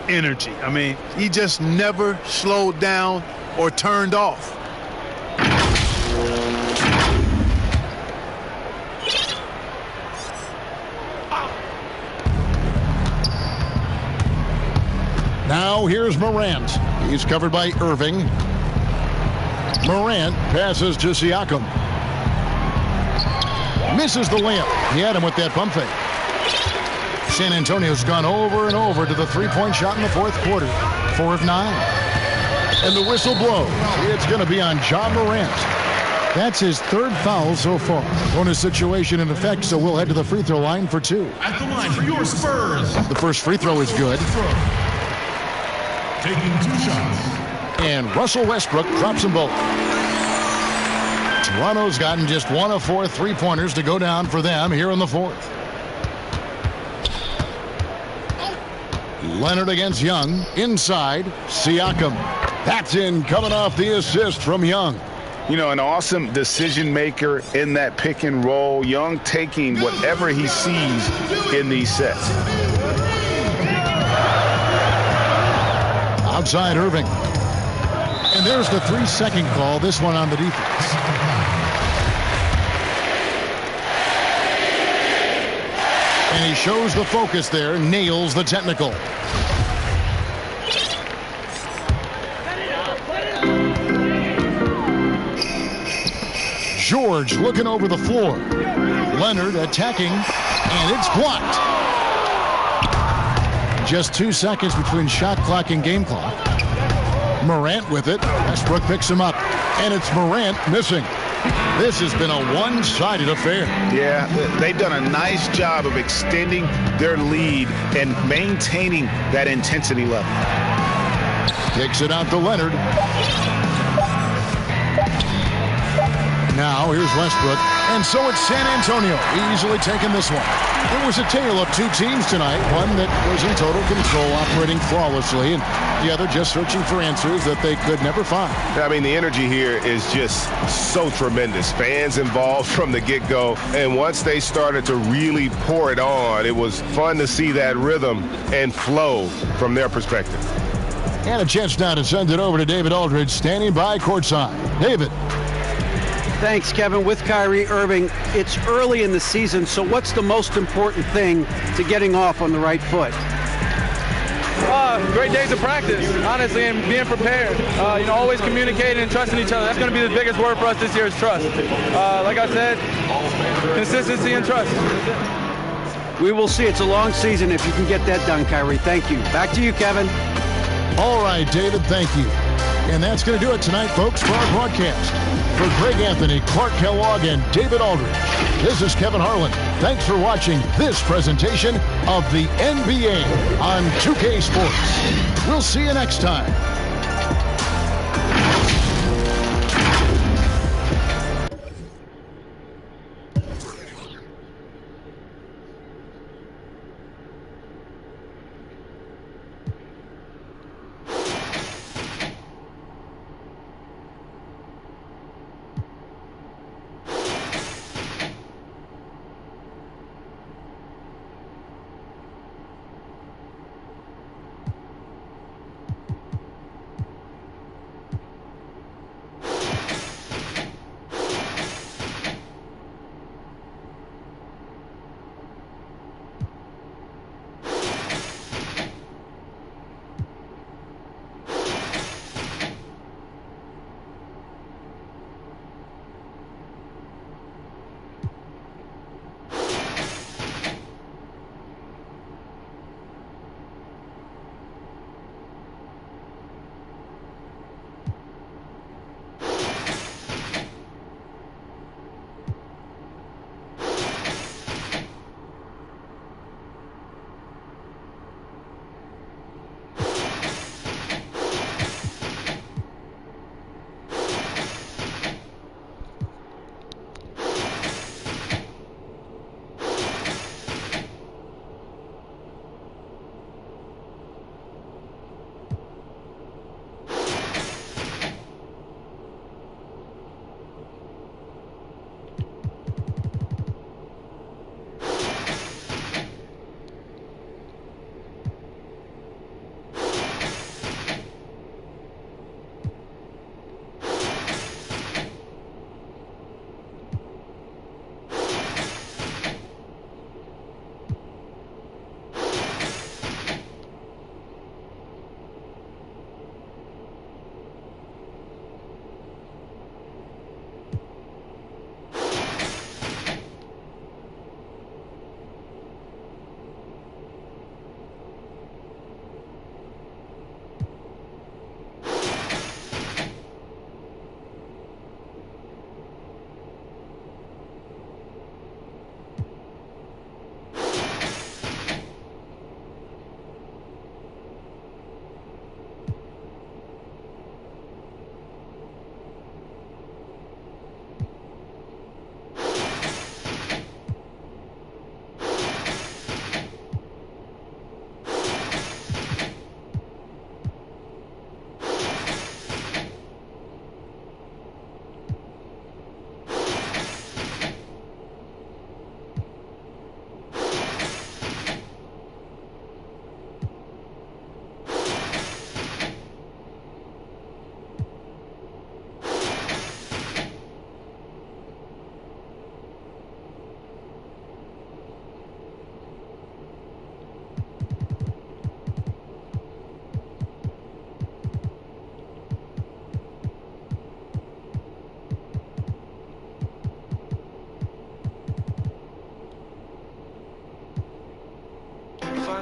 Speaker 5: energy. I mean, he just never slowed down or turned off.
Speaker 2: Now here's Morant. He's covered by Irving. Morant passes to Siakam. Misses the layup. He had him with that pump fake. San Antonio's gone over and over to the three-point shot in the fourth quarter. 4 of 9. And the whistle blows. It's going to be on Ja Morant. That's his 3rd foul so far. Bonus situation in effect, so we'll head to the free throw line for 2.
Speaker 14: At the line for your Spurs.
Speaker 2: The first free throw is good.
Speaker 14: Taking 2 shots.
Speaker 2: And Russell Westbrook drops them both. Toronto's gotten just 1 of 4 3-pointers to go down for them here in the 4th. Leonard against Young. Inside, Siakam. That's in, coming off the assist from Young.
Speaker 4: You know, an awesome decision maker in that pick and roll. Young taking whatever he sees in these sets.
Speaker 2: Outside Irving. And there's the 3-second call, this one on the defense. And he shows the focus there, nails the technical. George looking over the floor. Leonard attacking, and it's blocked. Just 2 seconds between shot clock and game clock. Morant with it. Westbrook picks him up, and it's Morant missing. This has been a one-sided affair.
Speaker 4: Yeah, they've done a nice job of extending their lead and maintaining that intensity level.
Speaker 2: Kicks it out to Leonard. Now here's Westbrook, and so it's San Antonio easily taking this one. It was a tale of 2 teams tonight, one that was in total control, operating flawlessly, and the other just searching for answers that they could never find.
Speaker 6: I mean, the energy here is just so tremendous. Fans involved from the get-go, and once they started to really pour it on, it was fun to see that rhythm and flow from their perspective.
Speaker 2: And a chance now to send it over to David Aldridge, standing by courtside. David.
Speaker 3: Thanks, Kevin. With Kyrie Irving, it's early in the season, so what's the most important thing to getting off on the right foot?
Speaker 15: Great days of practice, honestly, and being prepared. Always communicating and trusting each other. That's going to be the biggest word for us this year is trust. Like I said, consistency and trust.
Speaker 3: We will see. It's a long season if you can get that done, Kyrie. Thank you. Back to you, Kevin.
Speaker 2: All right, David, thank you. And that's going to do it tonight, folks, for our broadcast. For Greg Anthony, Clark Kellogg, and David Aldridge, this is Kevin Harlan. Thanks for watching this presentation of the NBA on 2K Sports. We'll see you next time.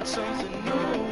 Speaker 16: something new.